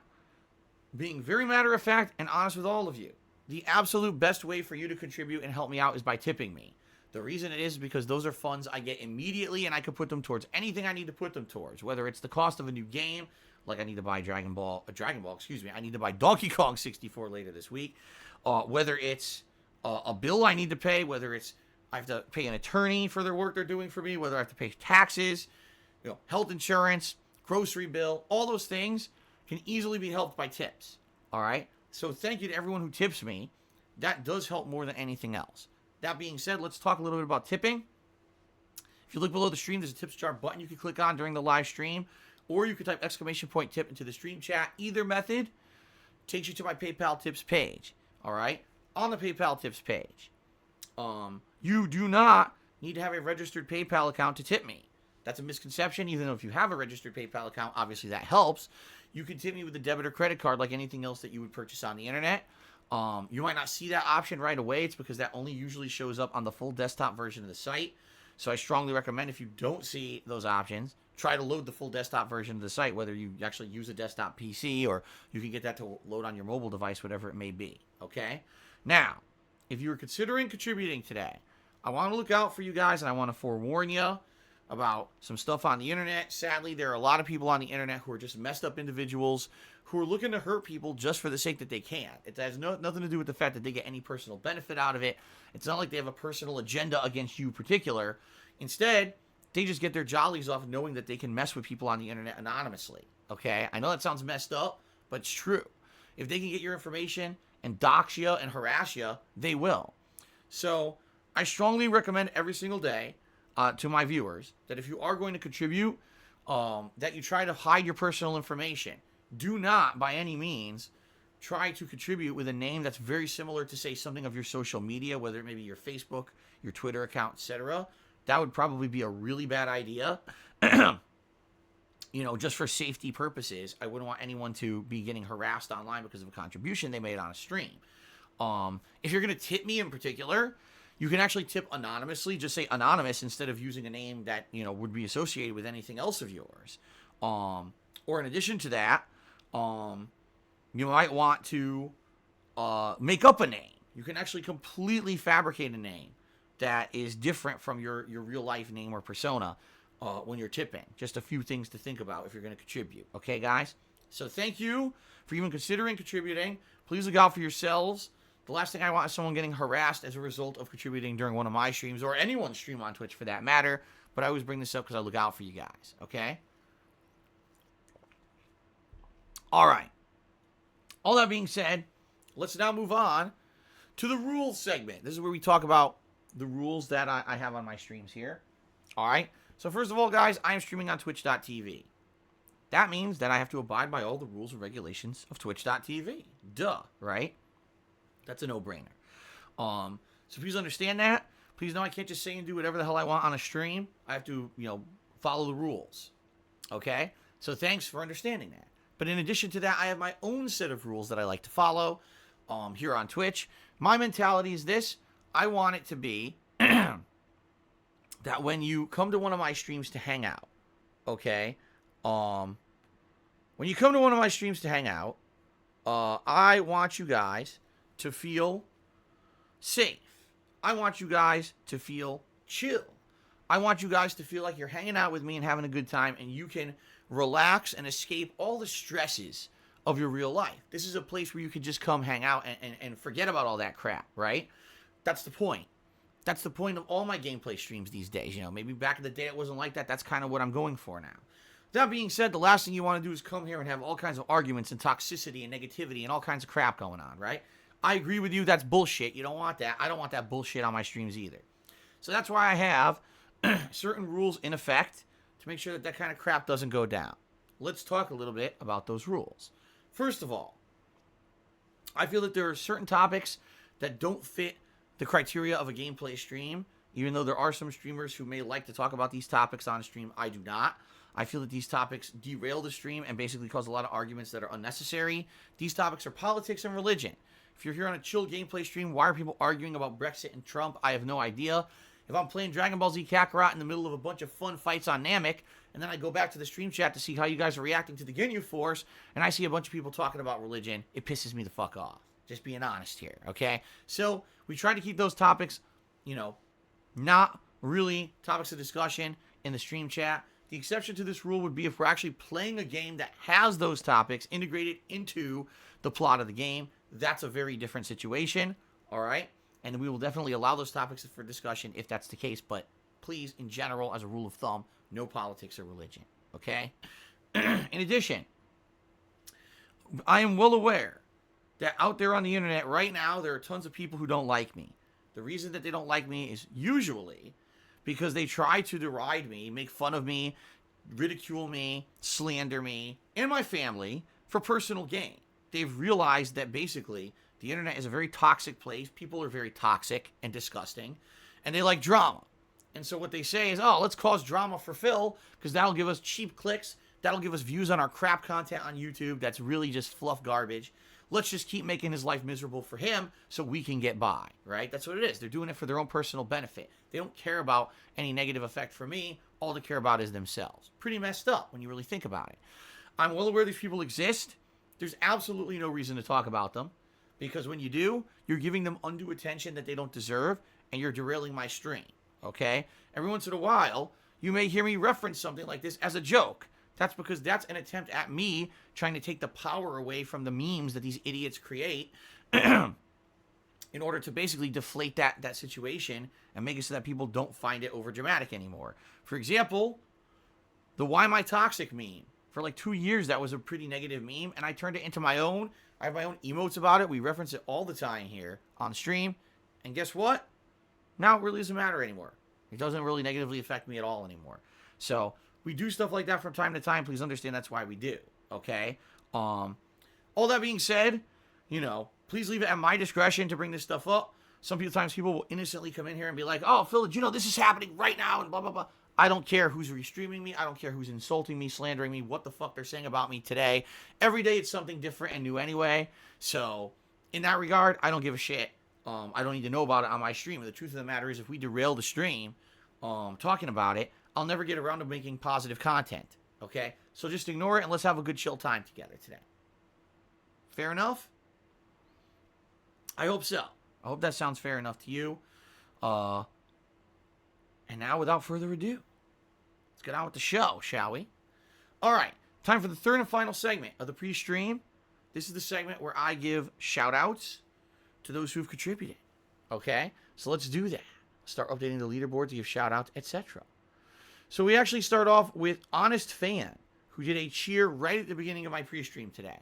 being very matter-of-fact and honest with all of you, the absolute best way for you to contribute and help me out is by tipping me. The reason it is because those are funds I get immediately, and I can put them towards anything I need to put them towards, whether it's the cost of a new game, like I need to buy I need to buy Donkey Kong 64 later this week, whether it's a bill I need to pay, whether it's I have to pay an attorney for their work they're doing for me, whether I have to pay taxes, you know, health insurance, grocery bill, all those things can easily be helped by tips. All right. So thank you to everyone who tips me. That does help more than anything else. That being said, let's talk a little bit about tipping. If you look below the stream, there's a tips jar button you can click on during the live stream, or you can type !tip into the stream chat. Either method takes you to my PayPal tips page. All right. On the PayPal tips page, you do not need to have a registered PayPal account to tip me. That's a misconception. Even though if you have a registered PayPal account, obviously that helps. You can tip me with a debit or credit card like anything else that you would purchase on the internet. You might not see that option right away. It's because that only usually shows up on the full desktop version of the site. So I strongly recommend if you don't see those options, try to load the full desktop version of the site, whether you actually use a desktop PC or you can get that to load on your mobile device, whatever it may be. Okay? Now, if you were considering contributing today, I want to look out for you guys and I want to forewarn you about some stuff on the internet. Sadly, there are a lot of people on the internet who are just messed up individuals who are looking to hurt people just for the sake that they can. It has nothing to do with the fact that they get any personal benefit out of it. It's not like they have a personal agenda against you in particular. Instead, they just get their jollies off knowing that they can mess with people on the internet anonymously. Okay? I know that sounds messed up, but it's true. If they can get your information and dox you and harass you, they will. So I strongly recommend every single day to my viewers that if you are going to contribute, that you try to hide your personal information. Do not, by any means, try to contribute with a name that's very similar to, say, something of your social media, whether it may be your Facebook, your Twitter account, etc. That would probably be a really bad idea. You know, just for safety purposes, I wouldn't want anyone to be getting harassed online because of a contribution they made on a stream. If you're going to tip me in particular, you can actually tip anonymously. Just say anonymous instead of using a name that, you know, would be associated with anything else of yours. Or in addition to that, you might want to make up a name. You can actually completely fabricate a name that is different from your real life name or persona when you're tipping. Just a few things to think about if you're going to contribute. Okay, guys? So thank you for even considering contributing. Please look out for yourselves. The last thing I want is someone getting harassed as a result of contributing during one of my streams, or anyone's stream on Twitch for that matter. But I always bring this up because I look out for you guys. Okay? All right. All that being said, let's now move on to the rules segment. This is where we talk about the rules that I have on my streams here. All right. So first of all, guys, I am streaming on twitch.tv. That means that I have to abide by all the rules and regulations of twitch.tv. Duh, right? That's a no-brainer. So please understand that. Please know I can't just say and do whatever the hell I want on a stream. I have to, follow the rules. Okay? So thanks for understanding that. But in addition to that, I have my own set of rules that I like to follow here on Twitch. My mentality is this. I want it to be that when you come to one of my streams to hang out, okay? When you come to one of my streams to hang out, I want you guys to feel safe. I want you guys to feel chill. I want you guys to feel like you're hanging out with me and having a good time, and you can relax and escape all the stresses of your real life. This is a place where you can just come hang out and forget about all that crap, right? That's the point. That's the point of all my gameplay streams these days. Maybe back in the day it wasn't like that. That's kind of what I'm going for now. That being said, the last thing you want to do is come here and have all kinds of arguments and toxicity and negativity and all kinds of crap going on, right? I agree with you. That's bullshit. You don't want that. I don't want that bullshit on my streams either. So that's why I have certain rules in effect to make sure that that kind of crap doesn't go down. Let's talk a little bit about those rules. First of all, I feel that there are certain topics that don't fit the criteria of a gameplay stream. Even though there are some streamers who may like to talk about these topics on stream, I do not. I feel that these topics derail the stream and basically cause a lot of arguments that are unnecessary. These topics are politics and religion. If you're here on a chill gameplay stream, why are people arguing about Brexit and Trump? I have no idea. If I'm playing Dragon Ball Z Kakarot in the middle of a bunch of fun fights on Namek, and then I go back to the stream chat to see how you guys are reacting to the Ginyu Force, and I see a bunch of people talking about religion, it pisses me the fuck off. Just being honest here, okay? So we try to keep those topics, not really topics of discussion in the stream chat. The exception to this rule would be if we're actually playing a game that has those topics integrated into the plot of the game. That's a very different situation, all right? And we will definitely allow those topics for discussion if that's the case. But please, in general, as a rule of thumb, no politics or religion, okay? In addition, I am well aware that out there on the internet right now, there are tons of people who don't like me. The reason that they don't like me is usually because they try to deride me, make fun of me, ridicule me, slander me, and my family for personal gain. They've realized that basically the internet is a very toxic place. People are very toxic and disgusting, and they like drama. And so what they say is, let's cause drama for Phil, because that'll give us cheap clicks. That'll give us views on our crap content on YouTube that's really just fluff garbage. Let's just keep making his life miserable for him so we can get by, right? That's what it is. They're doing it for their own personal benefit. They don't care about any negative effect for me. All they care about is themselves. Pretty messed up when you really think about it. I'm well aware these people exist. There's absolutely no reason to talk about them, because when you do, you're giving them undue attention that they don't deserve, and you're derailing my stream, okay? Every once in a while, you may hear me reference something like this as a joke. That's because that's an attempt at me trying to take the power away from the memes that these idiots create in order to basically deflate that situation and make it so that people don't find it overdramatic anymore. For example, the Why Am I Toxic meme. For like 2 years, that was a pretty negative meme, and I turned it into my own. I have my own emotes about it. We reference it all the time here on stream. And guess what? Now it really doesn't matter anymore. It doesn't really negatively affect me at all anymore. So we do stuff like that from time to time. Please understand that's why we do, okay? All that being said, please leave it at my discretion to bring this stuff up. Sometimes people will innocently come in here and be like, oh, Phil, did you know this is happening right now and blah, blah, blah. I don't care who's restreaming me. I don't care who's insulting me, slandering me, what the fuck they're saying about me today. Every day it's something different and new anyway. So in that regard, I don't give a shit. I don't need to know about it on my stream. The truth of the matter is if we derail the stream talking about it, I'll never get around to making positive content. Okay? So just ignore it and let's have a good chill time together today. Fair enough? I hope so. I hope that sounds fair enough to you. And now, without further ado, let's get on with the show, shall we? All right. Time for the third and final segment of the pre-stream. This is the segment where I give shout-outs to those who've contributed. Okay? So let's do that. Start updating the leaderboard to give shout-outs, etc. So we actually start off with Honest Fan, who did a cheer right at the beginning of my pre-stream today.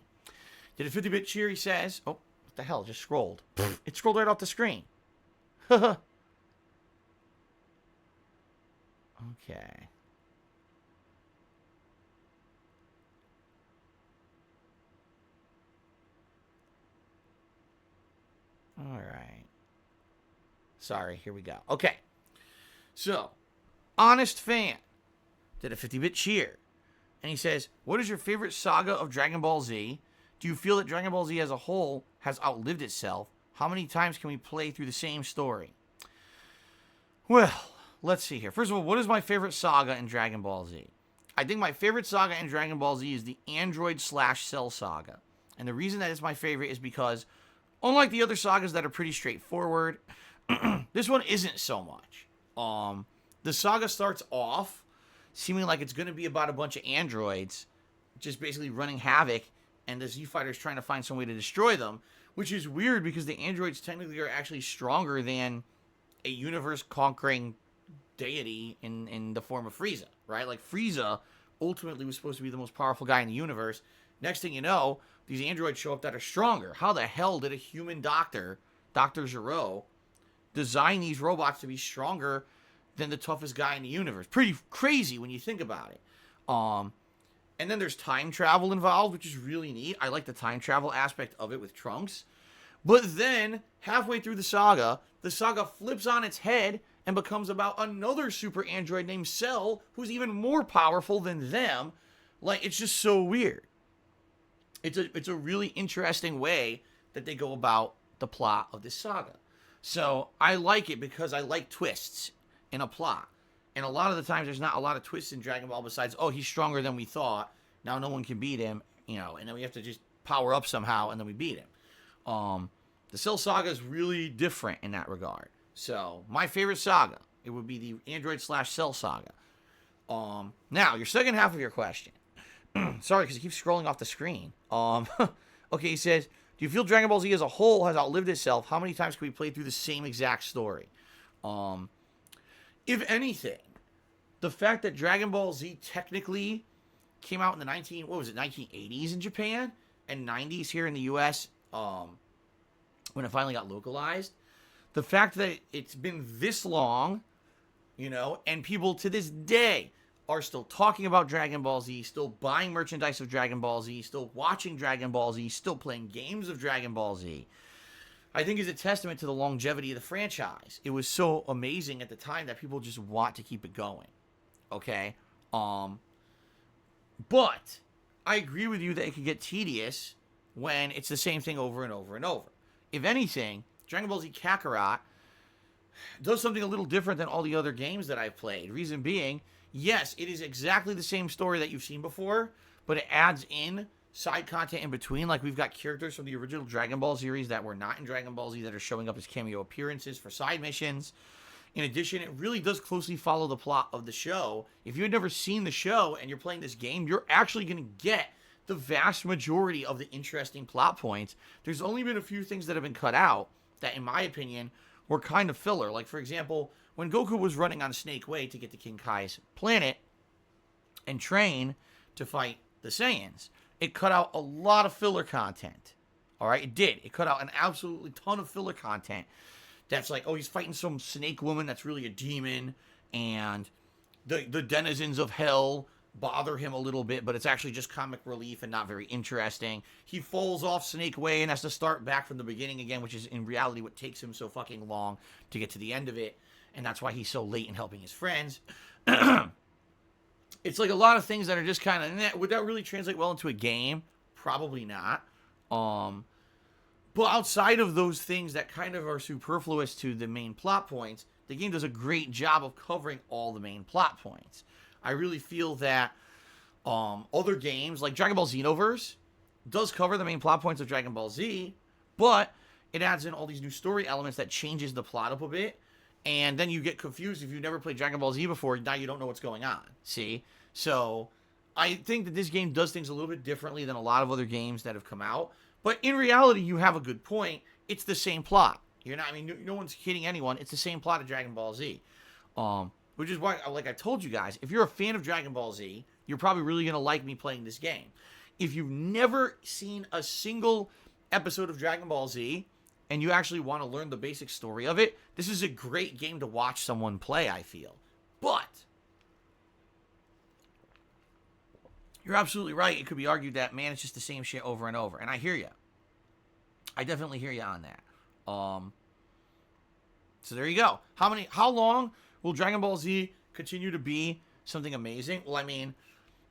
Did a 50-bit cheer, he says. Oh, what the hell? It just scrolled. It scrolled right off the screen. Okay. All right. Sorry, here we go. Okay. So, Honest Fan did a 50-bit cheer. And he says, what is your favorite saga of Dragon Ball Z? Do you feel that Dragon Ball Z as a whole has outlived itself? How many times can we play through the same story? Well, let's see here. First of all, what is my favorite saga in Dragon Ball Z? I think my favorite saga in Dragon Ball Z is the Android/Cell saga. And the reason that it's my favorite is because, unlike the other sagas that are pretty straightforward, this one isn't so much. The saga starts off seeming like it's going to be about a bunch of androids just basically running havoc, and the Z-Fighters trying to find some way to destroy them, which is weird because the androids technically are actually stronger than a universe-conquering deity in the form of Frieza, right? Like, Frieza ultimately was supposed to be the most powerful guy in the universe. Next thing you know, these androids show up that are stronger. How the hell did a human doctor, Dr. Gero, design these robots to be stronger than the toughest guy in the universe? Pretty crazy when you think about it. And then there's time travel involved, which is really neat. I like the time travel aspect of it with Trunks. But then, halfway through the saga flips on its head and becomes about another super android named Cell, who's even more powerful than them. Like, it's just so weird. It's a really interesting way that they go about the plot of this saga. So, I like it because I like twists in a plot. And a lot of the times, there's not a lot of twists in Dragon Ball besides, oh, he's stronger than we thought. Now no one can beat him, you know, and then we have to just power up somehow, and then we beat him. The Cell Saga is really different in that regard. So, my favorite saga, it would be the Android/Cell Saga. Now, your second half of your question. Sorry, because it keeps scrolling off the screen. Okay, he says, do you feel Dragon Ball Z as a whole has outlived itself? How many times can we play through the same exact story? If anything, the fact that Dragon Ball Z technically came out in the 1980s in Japan and 90s here in the US, when it finally got localized, the fact that it's been this long, you know, and people to this day are still talking about Dragon Ball Z, still buying merchandise of Dragon Ball Z, still watching Dragon Ball Z, still playing games of Dragon Ball Z, I think is a testament to the longevity of the franchise. It was so amazing at the time that people just want to keep it going. Okay? But I agree with you that it could get tedious when it's the same thing over and over and over. If anything, Dragon Ball Z Kakarot does something a little different than all the other games that I've played. Reason being, yes, it is exactly the same story that you've seen before, but it adds in side content in between. Like, we've got characters from the original Dragon Ball series that were not in Dragon Ball Z that are showing up as cameo appearances for side missions. In addition, it really does closely follow the plot of the show. If you had never seen the show and you're playing this game, you're actually going to get the vast majority of the interesting plot points. There's only been a few things that have been cut out that, in my opinion, were kind of filler. Like, for example, when Goku was running on Snake Way to get to King Kai's planet and train to fight the Saiyans, it cut out a lot of filler content. All right, it did. It cut out an absolutely ton of filler content. That's like, oh, he's fighting some snake woman that's really a demon, and the denizens of hell bother him a little bit, but it's actually just comic relief and not very interesting. He falls off Snake Way and has to start back from the beginning again, which is in reality what takes him so fucking long to get to the end of it, and that's why he's so late in helping his friends. It's like a lot of things that are just kind of, would that really translate well into a game? Probably not. But outside of those things that kind of are superfluous to the main plot points, the game does a great job of covering all the main plot points. I really feel that Other games like Dragon Ball Xenoverse does cover the main plot points of Dragon Ball Z, but it adds in all these new story elements that changes the plot up a bit, and then you get confused if you've never played Dragon Ball Z before. Now you don't know what's going on. See? So I think that this game does things a little bit differently than a lot of other games that have come out. But in reality, you have a good point. It's the same plot. You're not. I mean, no one's kidding anyone. It's the same plot of Dragon Ball Z. Which is why, like I told you guys, if you're a fan of Dragon Ball Z, you're probably really going to like me playing this game. If you've never seen a single episode of Dragon Ball Z, and you actually want to learn the basic story of it, this is a great game to watch someone play, I feel. But you're absolutely right. It could be argued that, man, it's just the same shit over and over. And I hear you. I definitely hear you on that. So there you go. How long will Dragon Ball Z continue to be something amazing? Well, I mean,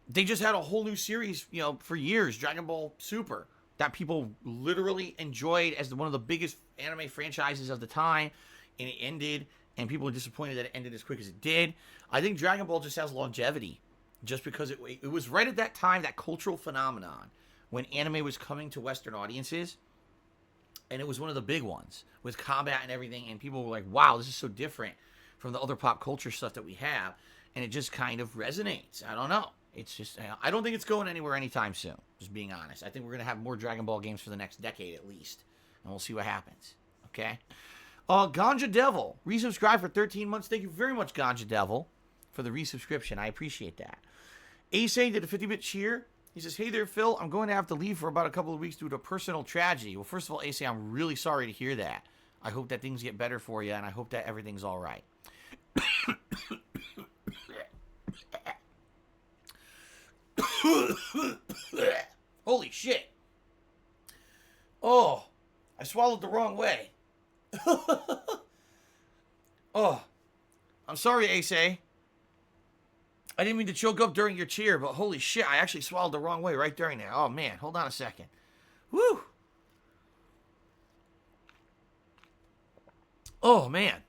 they just had a whole new series, for years, Dragon Ball Super, that people literally enjoyed as one of the biggest anime franchises of the time, and it ended, and people were disappointed that it ended as quick as it did. I think Dragon Ball just has longevity, just because it was right at that time, that cultural phenomenon, when anime was coming to Western audiences, and it was one of the big ones, with combat and everything, and people were like, wow, this is so different from the other pop culture stuff that we have, and it just kind of resonates. I don't know. It's just, I don't think it's going anywhere anytime soon, just being honest. I think we're going to have more Dragon Ball games for the next decade at least, and we'll see what happens, okay? Ganja Devil, resubscribed for 13 months. Thank you very much, Ganja Devil, for the resubscription. I appreciate that. Ace did a 50-bit cheer. He says, hey there, Phil. I'm going to have to leave for about a couple of weeks due to a personal tragedy. Well, first of all, Ace, I'm really sorry to hear that. I hope that things get better for you, and I hope that everything's all right. Holy shit. Oh, I swallowed the wrong way. Oh, I'm sorry, Ace. I didn't mean to choke up during your cheer, but holy shit, I actually swallowed the wrong way right during there. Oh, man, hold on a second. Woo. Oh, man.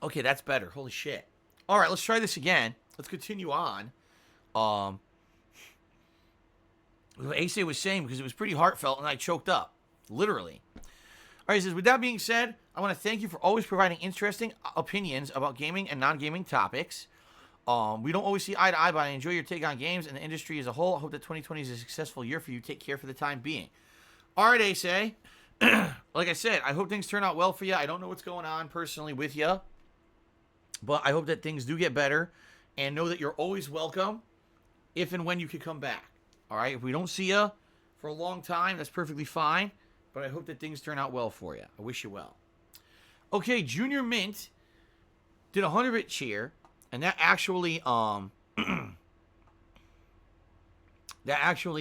Okay, that's better. Holy shit. All right, let's try this again. Let's continue on. What Ace was saying, because it was pretty heartfelt and I choked up. Literally. All right, he says, with that being said, I want to thank you for always providing interesting opinions about gaming and non-gaming topics. We don't always see eye to eye, but I enjoy your take on games and the industry as a whole. I hope that 2020 is a successful year for you. Take care for the time being. All right, Ace. Like I said, I hope things turn out well for you. I don't know what's going on personally with you, but I hope that things do get better, and know that you're always welcome if and when you can come back. All right? If we don't see you for a long time, that's perfectly fine, but I hope that things turn out well for you. I wish you well. Okay, Junior Mint did a 100-bit cheer, and that actually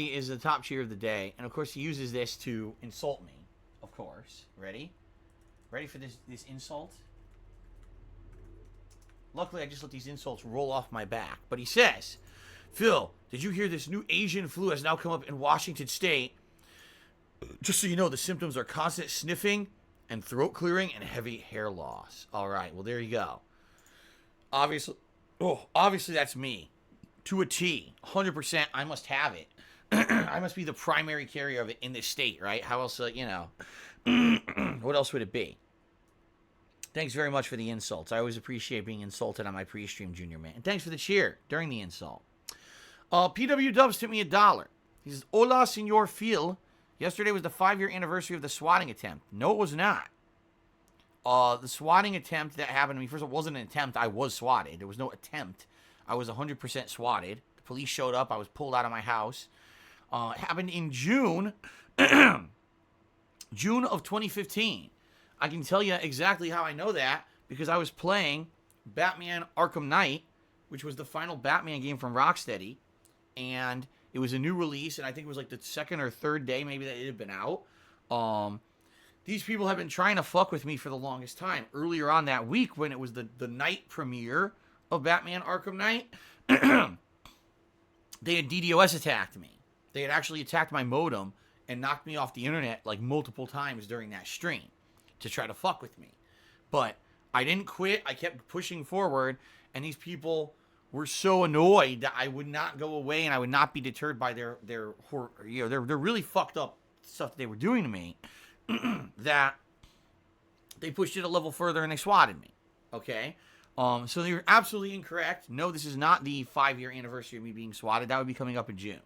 is the top cheer of the day. And of course, he uses this to insult me. Of course. Ready? Ready for this insult? Luckily, I just let these insults roll off my back. But he says, Phil, did you hear this new Asian flu has now come up in Washington State? Just so you know, the symptoms are constant sniffing and throat clearing and heavy hair loss. All right, well, there you go. Obviously that's me. To a T. 100%, I must have it. I must be the primary carrier of it in this state, right? How else, what else would it be? Thanks very much for the insults. I always appreciate being insulted on my pre-stream, Junior Man. And thanks for the cheer during the insult. PW Dubs tipped me $1. He says, hola, Senor Phil. Yesterday was the 5-year anniversary of the swatting attempt. No, it was not. The swatting attempt that happened to me, first of all, it wasn't an attempt. I was swatted. There was no attempt. I was 100% swatted. The police showed up. I was pulled out of my house. It happened in June. June of 2015. I can tell you exactly how I know that, because I was playing Batman Arkham Knight, which was the final Batman game from Rocksteady, and it was a new release, and I think it was like the second or third day maybe that it had been out. These people have been trying to fuck with me for the longest time. Earlier on that week, when it was the night premiere of Batman Arkham Knight, they had DDoS attacked me. They had actually attacked my modem and knocked me off the internet like multiple times during that stream to try to fuck with me. But I didn't quit. I kept pushing forward, and these people were so annoyed that I would not go away and I would not be deterred by their their really fucked up stuff that they were doing to me, that they pushed it a level further and they swatted me. Okay? So they were absolutely incorrect. No, this is not the 5-year anniversary of me being swatted. That would be coming up in June.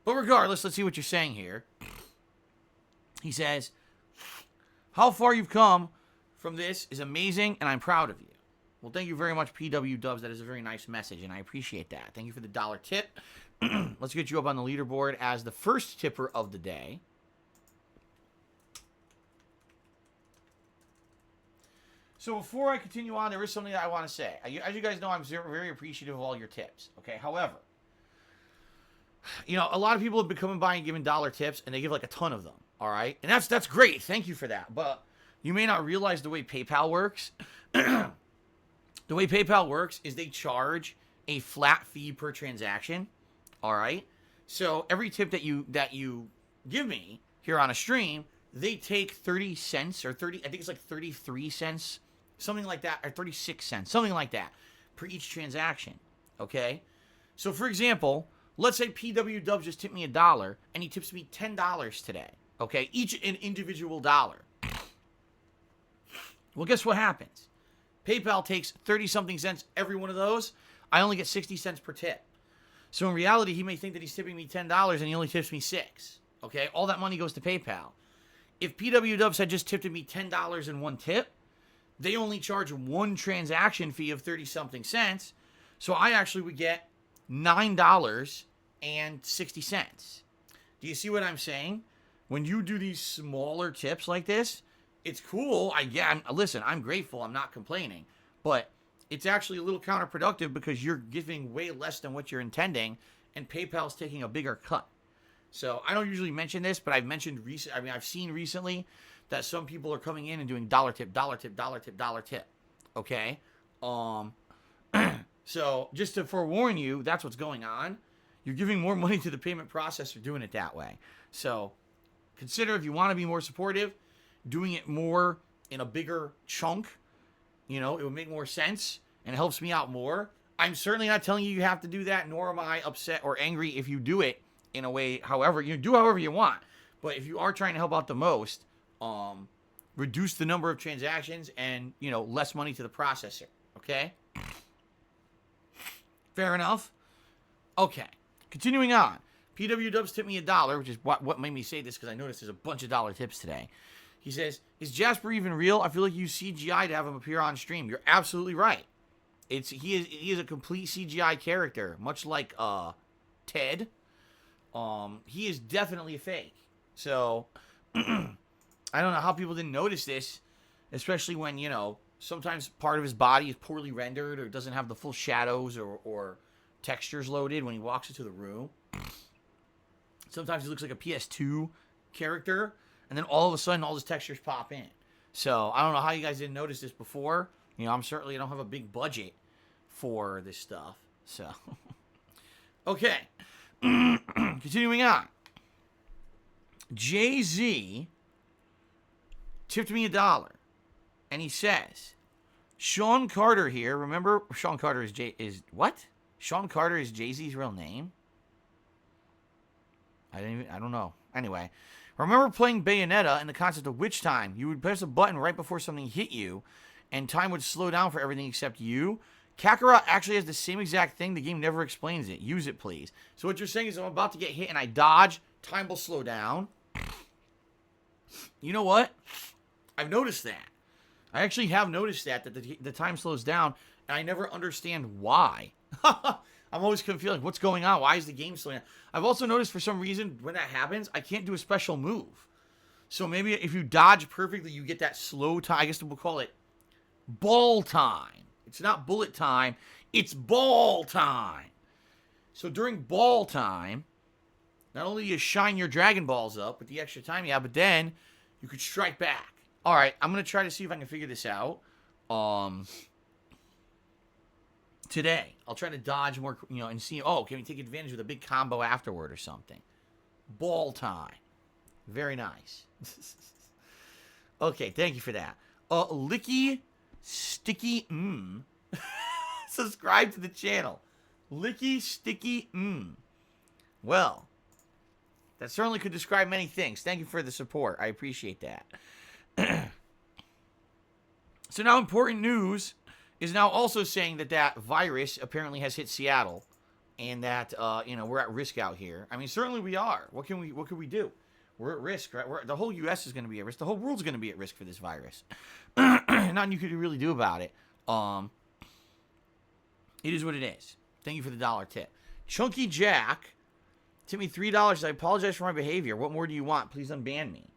But regardless, let's see what you're saying here. He says, how far you've come from this is amazing, and I'm proud of you. Well, thank you very much, PW Dubs. That is a very nice message, and I appreciate that. Thank you for the $1 tip. Let's get you up on the leaderboard as the first tipper of the day. So before I continue on, there is something that I want to say. As you guys know, I'm very appreciative of all your tips. Okay, however, you know, a lot of people have been coming by and giving $1 tips, and they give like a ton of them. All right, and that's great. Thank you for that. But you may not realize the way PayPal works. The way PayPal works is they charge a flat fee per transaction. All right, so every tip that you give me here on a stream, they take 30 cents or 30. I think it's like 33 cents, something like that, or 36 cents, something like that, per each transaction. Okay, so for example, let's say PW Dubs just tipped me $1, and he tips me $10 today. Okay, each an individual dollar. Well, guess what happens? PayPal takes 30-something cents every one of those. I only get 60 cents per tip. So in reality, he may think that he's tipping me $10 and he only tips me $6. Okay, all that money goes to PayPal. If PW Dubs had just tipped me $10 in one tip, they only charge one transaction fee of 30-something cents. So I actually would get $9.60. Do you see what I'm saying? When you do these smaller tips like this, it's cool. Listen, I'm grateful. I'm not complaining. But it's actually a little counterproductive because you're giving way less than what you're intending, and PayPal's taking a bigger cut. So I don't usually mention this, but I've seen recently that some people are coming in and doing $1 tip, $1 tip, $1 tip, $1 tip. Okay? So just to forewarn you, that's what's going on. You're giving more money to the payment processor doing it that way. So consider, if you want to be more supportive, doing it more in a bigger chunk. You know, it would make more sense and it helps me out more. I'm certainly not telling you have to do that, nor am I upset or angry if you do it in a way, however you want. But if you are trying to help out the most, reduce the number of transactions and, you know, less money to the processor. Okay? Fair enough? Okay. Continuing on. PW Dubs tipped me $1, which is what made me say this, because I noticed there's a bunch of $1 tips today. He says, is Jasper even real? I feel like you use CGI to have him appear on stream. You're absolutely right. He is a complete CGI character, much like Ted. He is definitely a fake. So I don't know how people didn't notice this, especially when, you know, sometimes part of his body is poorly rendered or doesn't have the full shadows or textures loaded when he walks into the room. Sometimes he looks like a PS2 character, and then all of a sudden all his textures pop in. So I don't know how you guys didn't notice this before. You know, I don't have a big budget for this stuff. So, okay. Continuing on. Jay-Z tipped me $1, and he says, Sean Carter here. Remember, Sean Carter is what? Sean Carter is Jay-Z's real name? I don't know. Anyway, remember playing Bayonetta and the concept of witch time? You would press a button right before something hit you, and time would slow down for everything except you. Kakarot actually has the same exact thing. The game never explains it. Use it, please. So what you're saying is I'm about to get hit and I dodge. Time will slow down. You know what? I've noticed that. I actually have noticed that the time slows down, and I never understand why. I'm always confused. Like, what's going on? Why is the game slowing down? I've also noticed for some reason when that happens, I can't do a special move. So maybe if you dodge perfectly, you get that slow time. I guess we'll call it ball time. It's not bullet time. It's ball time. So during ball time, not only do you shine your Dragon Balls up with the extra time you have, but then you could strike back. All right, I'm going to try to see if I can figure this out. Today, I'll try to dodge more, you know, and see, can we take advantage with a big combo afterward or something? Ball time. Very nice. Okay, thank you for that. Licky Sticky Subscribe to the channel. Licky, sticky, Well, that certainly could describe many things. Thank you for the support. I appreciate that. So now important news is now also saying that that virus apparently has hit Seattle and that, we're at risk out here. I mean, certainly we are. What can we do? We're at risk, right? The whole U.S. is going to be at risk. The whole world's going to be at risk for this virus. Nothing you could really do about it. It is what it is. Thank you for the $1 tip. Chunky Jack tipped me $3. I apologize for my behavior. What more do you want? Please unban me.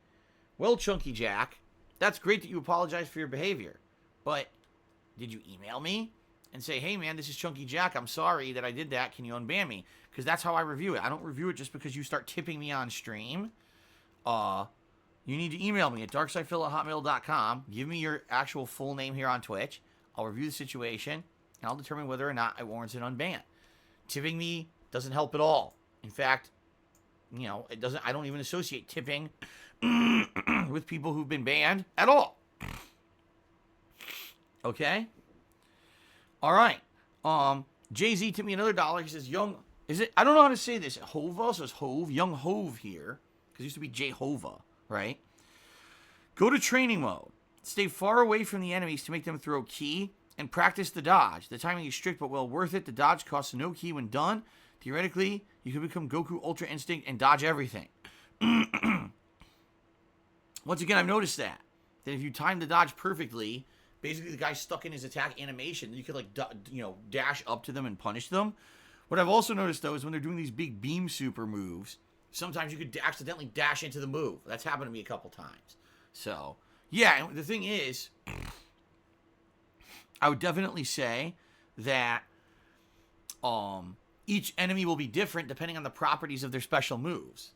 Well, Chunky Jack, that's great that you apologize for your behavior. But did you email me and say, hey, man, this is Chunky Jack. I'm sorry that I did that. Can you unban me? Because that's how I review it. I don't review it just because you start tipping me on stream. You need to email me at darksidephil@hotmail.com. Give me your actual full name here on Twitch. I'll review the situation, and I'll determine whether or not it warrants an unban. Tipping me doesn't help at all. In fact, it doesn't. I don't even associate tipping with people who've been banned at all. Okay? All right. Jay-Z tipped me another $1. He says, I don't know how to say this. Hova, so it's Hove. Young Hove here. Because it used to be Jehovah, right? Go to training mode. Stay far away from the enemies to make them throw ki. And practice the dodge. The timing is strict but well worth it. The dodge costs no ki when done. Theoretically, you can become Goku Ultra Instinct and dodge everything. Once again, I've noticed that if you time the dodge perfectly, basically the guy's stuck in his attack animation, you could dash up to them and punish them. What I've also noticed though is when they're doing these big beam super moves, sometimes you could accidentally dash into the move. That's happened to me a couple times. So yeah, and the thing is, I would definitely say that each enemy will be different depending on the properties of their special moves,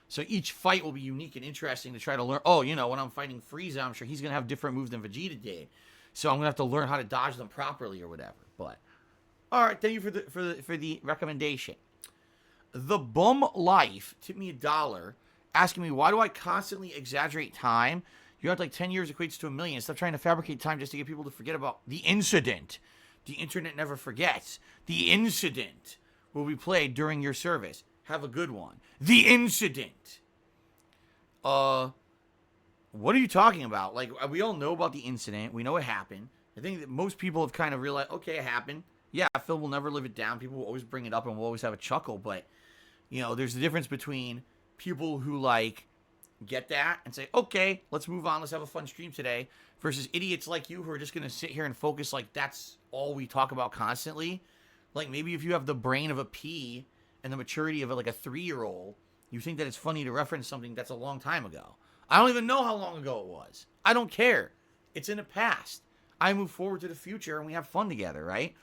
So each fight will be unique and interesting to try to learn. When I'm fighting Frieza, I'm sure he's going to have different moves than Vegeta did. So I'm going to have to learn how to dodge them properly or whatever. But, all right, thank you for the recommendation. The Bum Life tipped me $1, asking me, why do I constantly exaggerate time? You act like 10 years equates to 1 million. Stop trying to fabricate time just to get people to forget about the incident. The internet never forgets. The incident will be played during your service. Have a good one. The incident. What are you talking about? Like, we all know about the incident. We know it happened. I think that most people have kind of realized, okay, it happened. Yeah, Phil will never live it down. People will always bring it up and we'll always have a chuckle. But, there's a difference between people who, get that and say, okay, let's move on. Let's have a fun stream today. Versus idiots like you who are just going to sit here and focus like that's all we talk about constantly. Like, maybe if you have the brain of a pea and the maturity of a 3-year-old, you think that it's funny to reference something that's a long time ago. I don't even know how long ago it was. I don't care. It's in the past. I move forward to the future and we have fun together, right?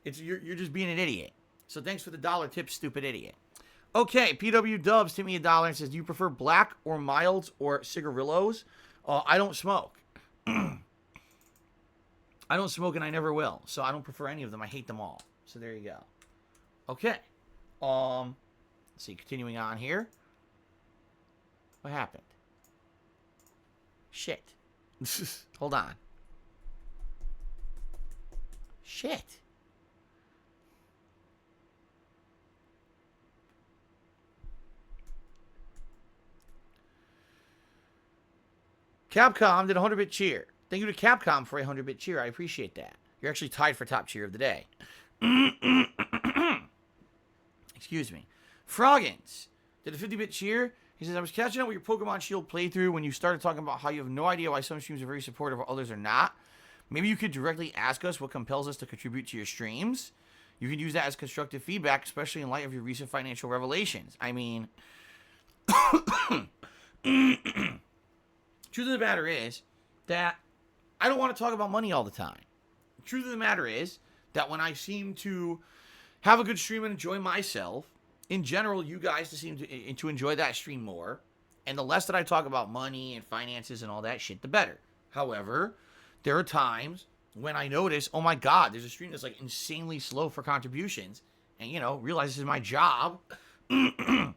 You're just being an idiot. So thanks for the $1 tip, stupid idiot. Okay, PW Dubs tipped me $1 and says, do you prefer black or milds or cigarillos? I don't smoke. I don't smoke and I never will. So I don't prefer any of them. I hate them all. So there you go. Okay. Let's see, continuing on here. What happened? Shit. Hold on. Shit. Capcom did a 100-bit cheer. Thank you to Capcom for a 100-bit cheer. I appreciate that. You're actually tied for top cheer of the day. Excuse me. Froggins did a 50-bit cheer. He says, I was catching up with your Pokemon Shield playthrough when you started talking about how you have no idea why some streams are very supportive while others are not. Maybe you could directly ask us what compels us to contribute to your streams. You can use that as constructive feedback, especially in light of your recent financial revelations. I mean, truth of the matter is that I don't want to talk about money all the time. The truth of the matter is that when I seem to have a good stream and enjoy myself, in general, you guys seem to enjoy that stream more. And the less that I talk about money and finances and all that shit, the better. However, there are times when I notice, oh my God, there's a stream that's insanely slow for contributions. And, realize this is my job. If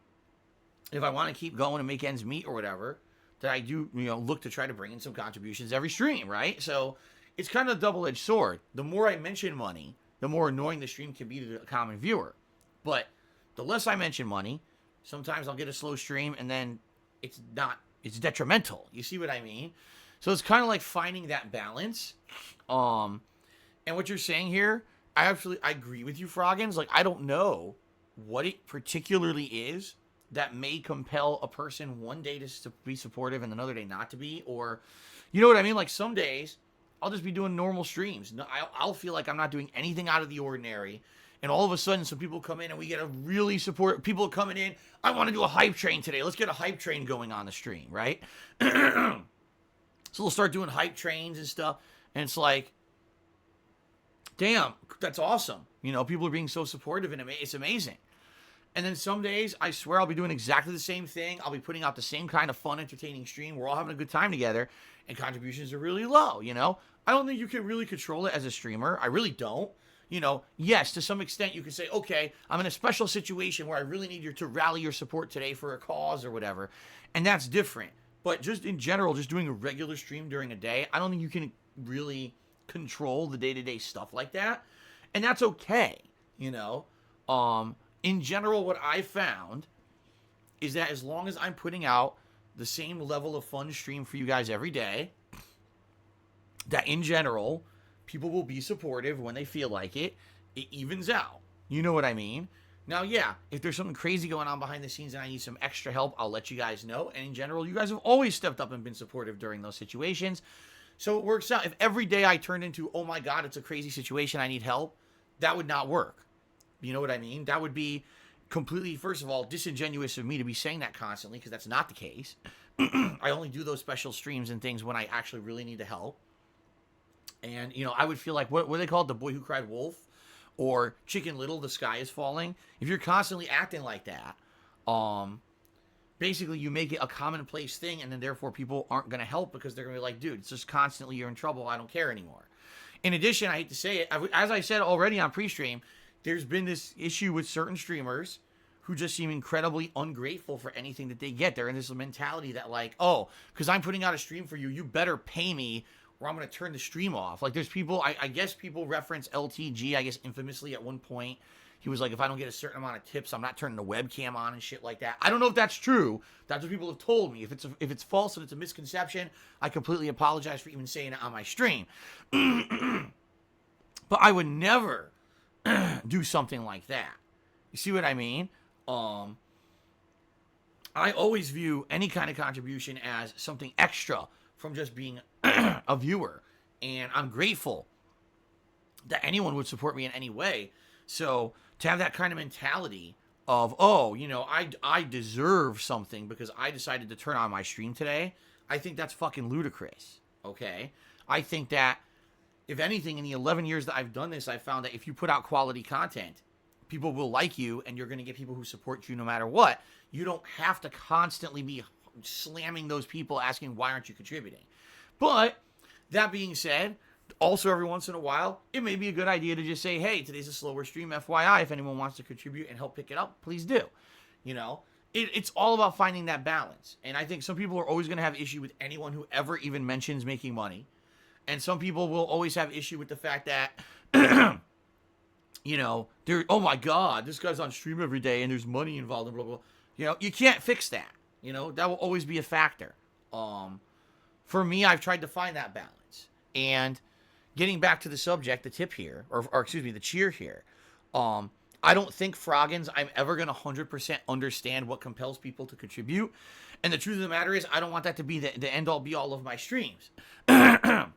I want to keep going and make ends meet or whatever, that I do, look to try to bring in some contributions every stream, right? So it's kind of a double-edged sword. The more I mention money, the more annoying the stream can be to the common viewer. But the less I mention money, sometimes I'll get a slow stream and then it's detrimental. You see what I mean? So it's kind of like finding that balance. And what you're saying here, I agree with you, Froggins. Like, I don't know what it particularly is that may compel a person one day to be supportive and another day not to be, or, you know what I mean? Like, some days I'll just be doing normal streams. I'll feel like I'm not doing anything out of the ordinary. And all of a sudden, some people come in and we get a really people coming in. I want to do a hype train today. Let's get a hype train going on the stream, right? So we'll start doing hype trains and stuff. And it's like, damn, that's awesome. You know, people are being so supportive and it's amazing. And then some days, I swear I'll be doing exactly the same thing. I'll be putting out the same kind of fun, entertaining stream. We're all having a good time together. And contributions are really low, you know? I don't think you can really control it as a streamer. I really don't. You know, yes, to some extent you can say, okay, I'm in a special situation where I really need you to rally your support today for a cause or whatever. And that's different. But just in general, just doing a regular stream during a day, I don't think you can really control the day-to-day stuff like that. And that's okay, you know? In general, what I found is that as long as I'm putting out the same level of fun stream for you guys every day, that in general, people will be supportive when they feel like it. It evens out. You know what I mean? Now, yeah, if there's something crazy going on behind the scenes and I need some extra help, I'll let you guys know. And in general, you guys have always stepped up and been supportive during those situations. So it works out. If every day I turned into, oh my God, it's a crazy situation, I need help, that would not work. You know what I mean? That would be completely, first of all, disingenuous of me to be saying that constantly, because that's not the case. I only do those special streams and things when I actually really need the help. And, you know, I would feel like, what do they call it? The Boy Who Cried Wolf? Or Chicken Little, The Sky is Falling. If you're constantly acting like that, basically you make it a commonplace thing, and then therefore people aren't going to help because they're going to be like, dude, it's just constantly you're in trouble. I don't care anymore. In addition, I hate to say it, as I said already on pre-stream, there's been this issue with certain streamers who just seem incredibly ungrateful for anything that they get. They're in this mentality that like, oh, because I'm putting out a stream for you, you better pay me or I'm going to turn the stream off. Like, there's people, I guess people reference LTG, I guess infamously at one point. He was like, if I don't get a certain amount of tips, I'm not turning the webcam on and shit like that. I don't know if that's true. That's what people have told me. If it's false and it's a misconception, I completely apologize for even saying it on my stream. But I would never do something like that. You see what I mean? I always view any kind of contribution as something extra from just being a viewer. And I'm grateful that anyone would support me in any way. So to have that kind of mentality of, oh, you know, I deserve something because I decided to turn on my stream today, I think that's fucking ludicrous, okay? I think that, if anything, in the 11 years that I've done this, I've found that if you put out quality content, people will like you, and you're going to get people who support you no matter what. You don't have to constantly be slamming those people asking, why aren't you contributing? But that being said, also every once in a while, it may be a good idea to just say, hey, today's a slower stream, FYI. If anyone wants to contribute and help pick it up, please do. You know, it's all about finding that balance. And I think some people are always going to have issue with anyone who ever even mentions making money. And some people will always have issue with the fact that, you know, they're, oh my God, this guy's on stream every day and there's money involved and blah, blah, blah. You know, you can't fix that. You know, that will always be a factor. For me, I've tried to find that balance. And getting back to the subject, the tip here, or excuse me, the cheer here, I don't think, Froggins, I'm ever going to 100% understand what compels people to contribute. And the truth of the matter is, I don't want that to be the end-all, be-all of my streams. I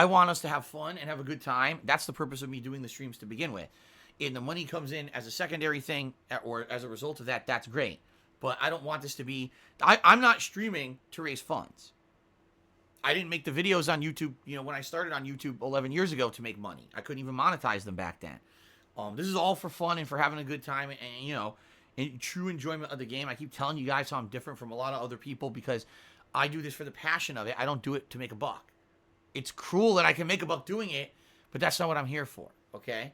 want us to have fun and have a good time. That's the purpose of me doing the streams to begin with. And the money comes in as a secondary thing, or as a result of that, that's great. But I don't want this to be... I'm not streaming to raise funds. I didn't make the videos on YouTube, you know, when I started on YouTube 11 years ago to make money. I couldn't even monetize them back then. This is all for fun and for having a good time and you know, in true enjoyment of the game. I keep telling you guys how I'm different from a lot of other people because I do this for the passion of it. I don't do it to make a buck. It's cruel that I can make a buck doing it, but that's not what I'm here for, okay?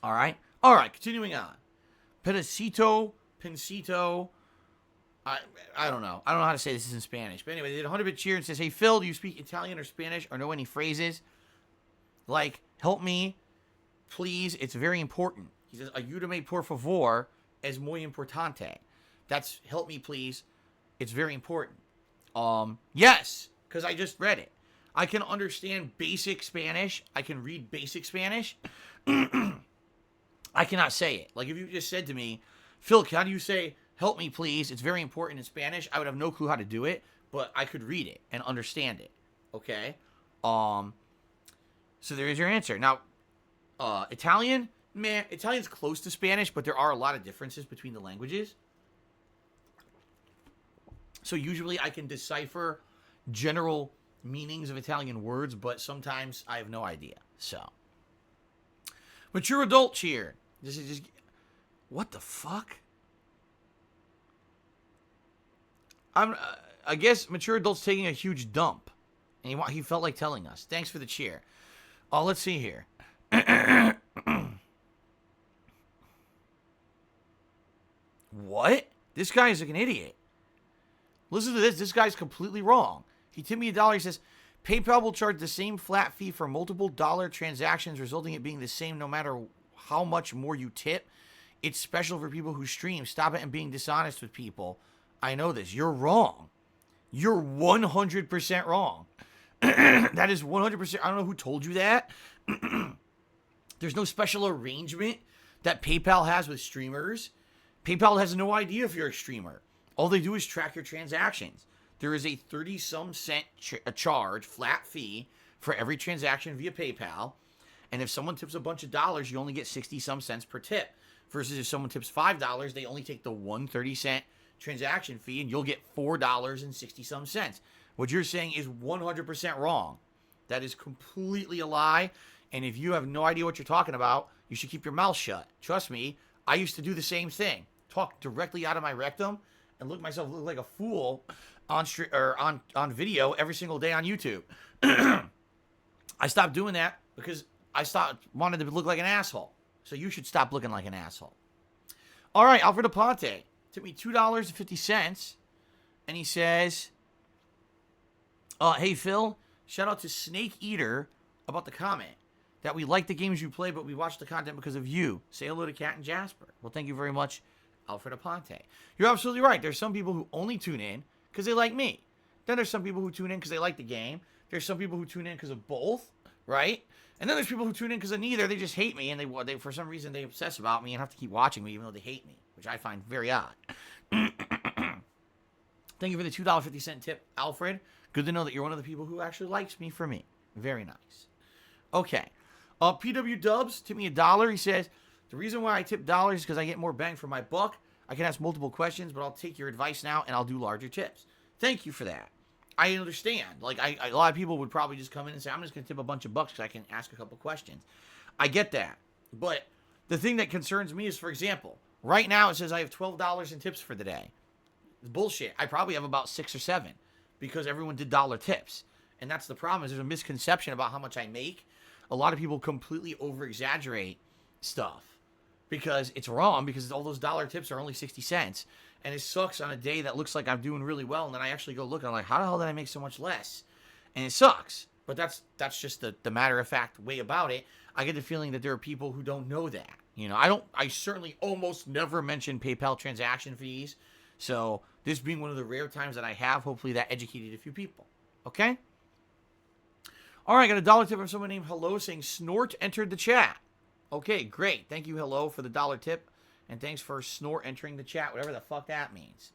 All right, continuing on. Pensito, I don't know. I don't know how to say this in Spanish. But anyway, they did a 100-bit cheer and says, hey, Phil, do you speak Italian or Spanish or know any phrases? Like, help me, please. It's very important. He says, ayúdame por favor es muy importante. That's help me, please. It's very important. Yes, because I just read it. I can understand basic Spanish. I can read basic Spanish. I cannot say it. Like, if you just said to me, Phil, how do you say, help me, please? It's very important in Spanish. I would have no clue how to do it, but I could read it and understand it. Okay? So there is your answer. Now, Italian, man, Italian's close to Spanish, but there are a lot of differences between the languages. So usually I can decipher general meanings of Italian words, but sometimes I have no idea. So, mature adult cheer. This is just, what the fuck? I guess mature adult's taking a huge dump, and he felt like telling us. Thanks for the cheer. Oh, let's see here. What? This guy is like an idiot. Listen to this. This guy's completely wrong. He tipped me $1. He says, PayPal will charge the same flat fee for multiple dollar transactions, resulting in it being the same no matter how much more you tip. It's special for people who stream. Stop it and being dishonest with people. I know this. You're wrong. You're 100% wrong. That is 100%. I don't know who told you that. There's no special arrangement that PayPal has with streamers. PayPal has no idea if you're a streamer. All they do is track your transactions. There is a 30-some cent charge, flat fee, for every transaction via PayPal. And if someone tips a bunch of dollars, you only get 60-some cents per tip. Versus if someone tips $5, they only take the 130-cent transaction fee, and you'll get $4.60-some cents. What you're saying is 100% wrong. That is completely a lie. And if you have no idea what you're talking about, you should keep your mouth shut. Trust me, I used to do the same thing. Talk directly out of my rectum and look like a fool on video every single day on YouTube. I stopped doing that because I wanted to look like an asshole. So you should stop looking like an asshole. All right, Alfred Aponte took me $2.50, and he says, hey, Phil, shout out to Snake Eater about the comment that we like the games you play, but we watch the content because of you. Say hello to Kat and Jasper. Well, thank you very much, Alfred Aponte. You're absolutely right. There's some people who only tune in because they like me. Then there's some people who tune in because they like the game. There's some people who tune in because of both, right? And then there's people who tune in because of neither. They just hate me, and they for some reason they obsess about me and have to keep watching me even though they hate me, which I find very odd. Thank you for the $2.50 tip, Alfred. Good to know that you're one of the people who actually likes me for me. Very nice. Okay. PW Dubs tipped me $1. He says, the reason why I tip dollars is because I get more bang for my buck. I can ask multiple questions, but I'll take your advice now, and I'll do larger tips. Thank you for that. I understand. Like, a lot of people would probably just come in and say, I'm just going to tip a bunch of bucks because I can ask a couple questions. I get that. But the thing that concerns me is, for example, right now it says I have $12 in tips for the day. It's bullshit. I probably have about 6 or 7 because everyone did dollar tips. And that's the problem, is there's a misconception about how much I make. A lot of people completely over-exaggerate stuff because it's wrong, because all those dollar tips are only 60 cents. And it sucks on a day that looks like I'm doing really well, and then I actually go look and I'm like, how the hell did I make so much less? And it sucks. But that's just the matter-of-fact way about it. I get the feeling that there are people who don't know that. You know, I certainly almost never mention PayPal transaction fees. So this being one of the rare times that I have, hopefully that educated a few people. Okay? All right, I got a dollar tip from someone named Hello saying Snort entered the chat. Okay, great. Thank you, Hello, for the dollar tip. And thanks for Snort entering the chat, whatever the fuck that means.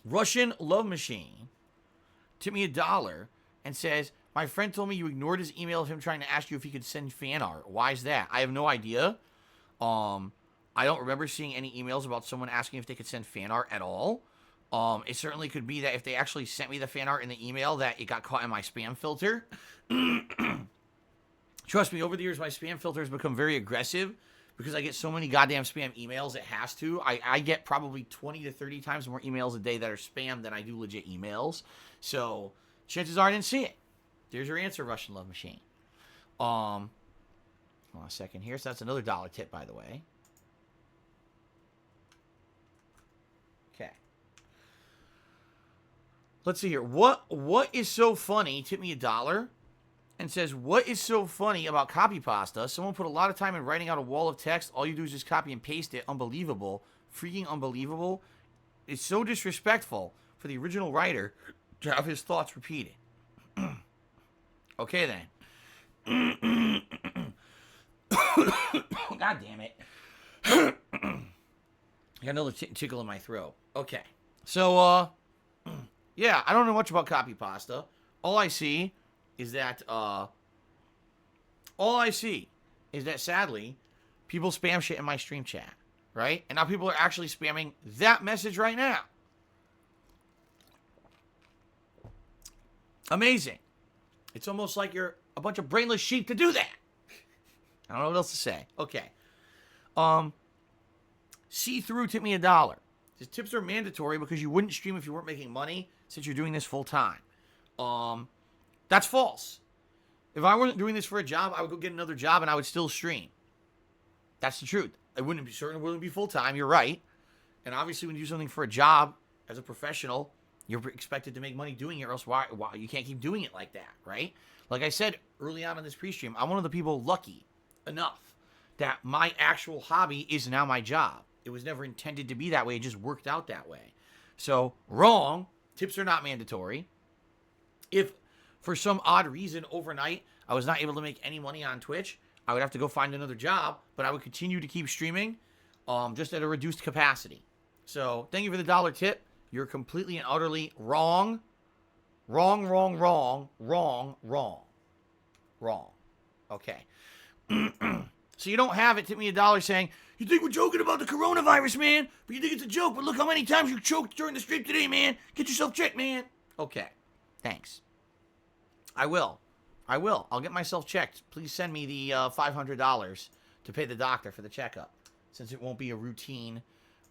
Russian Love Machine tipped me $1 and says, my friend told me you ignored his email of him trying to ask you if he could send fan art. Why is that? I have no idea. I don't remember seeing any emails about someone asking if they could send fan art at all. It certainly could be that if they actually sent me the fan art in the email that it got caught in my spam filter. Trust me, over the years, my spam filter has become very aggressive because I get so many goddamn spam emails, it has to. I get probably 20 to 30 times more emails a day that are spam than I do legit emails. So, chances are I didn't see it. There's your answer, Russian Love Machine. Hold on a second here. So, that's another dollar tip, by the way. Okay. Let's see here. What is so funny? Tip me $1 and says, what is so funny about copy pasta? Someone put a lot of time in writing out a wall of text. All you do is just copy and paste it. Unbelievable. Freaking unbelievable. It's so disrespectful for the original writer to have his thoughts repeated. Okay, then. God damn it. I got another tickle in my throat. Okay. So, yeah, I don't know much about copy pasta. All I see is that, sadly, people spam shit in my stream chat, right? And now people are actually spamming that message right now. Amazing. It's almost like you're a bunch of brainless sheep to do that. I don't know what else to say. Okay. See-through tip me $1. His tips are mandatory because you wouldn't stream if you weren't making money since you're doing this full time. That's false. If I wasn't doing this for a job, I would go get another job and I would still stream. That's the truth. It certainly wouldn't be full time. You're right. And obviously, when you do something for a job as a professional, you're expected to make money doing it, or else why you can't keep doing it like that, right? Like I said early on in this pre-stream, I'm one of the people lucky enough that my actual hobby is now my job. It was never intended to be that way. It just worked out that way. So, wrong. Tips are not mandatory. If, for some odd reason, overnight, I was not able to make any money on Twitch, I would have to go find another job, but I would continue to keep streaming, just at a reduced capacity. So, thank you for the $1 tip. You're completely and utterly wrong. Wrong. Okay. So you don't have it. Tip me $1 saying, you think we're joking about the coronavirus, man? But you think it's a joke, but look how many times you choked during the stream today, man. Get yourself checked, man. Okay. Thanks. I will. I'll get myself checked. Please send me the $500 to pay the doctor for the checkup. Since it won't be a routine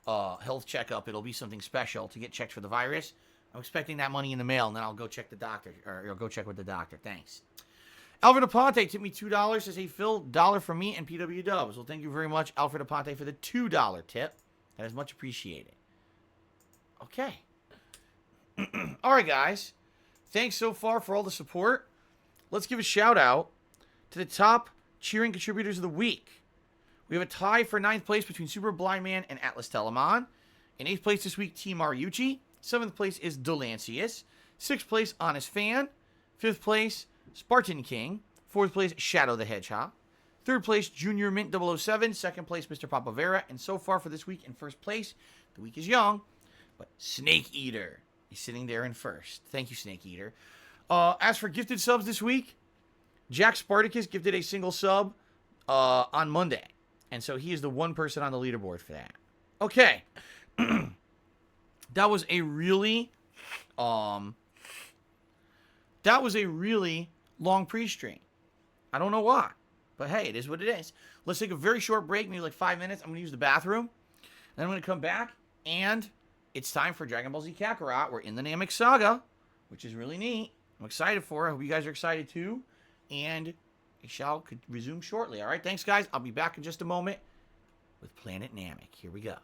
health checkup, it'll be something special to get checked for the virus. I'm expecting that money in the mail, and then I'll go check the doctor, or I'll go check with the doctor. Thanks. Alfred Aponte tipped me $2. Says, hey, Phil, $1 from me and PW Dubs. Well, thank you very much, Alfred Aponte, for the $2 tip. That is much appreciated. Okay. All right, guys. Thanks so far for all the support. Let's give a shout-out to the top cheering contributors of the week. We have a tie for 9th place between Super Blind Man and Atlas Telemon. In 8th place this week, Team Mariucci. 7th place is Delancius. 6th place, Honest Fan. 5th place, Spartan King. 4th place, Shadow the Hedgehog. 3rd place, Junior Mint 007. 2nd place, Mr. Papavera. And so far for this week in 1st place, the week is young, but Snake Eater is sitting there in 1st. Thank you, Snake Eater. As for gifted subs this week, Jack Spartacus gifted a single sub on Monday. And so he is the one person on the leaderboard for that. Okay. That was a really long pre-stream. I don't know why, but hey, it is what it is. Let's take a very short break, maybe like 5 minutes. I'm going to use the bathroom. Then I'm going to come back, and it's time for Dragon Ball Z Kakarot. We're in the Namek Saga, which is really neat. I'm excited for it. I hope you guys are excited too. And we shall resume shortly. All right, thanks, guys. I'll be back in just a moment with Planet Namek. Here we go.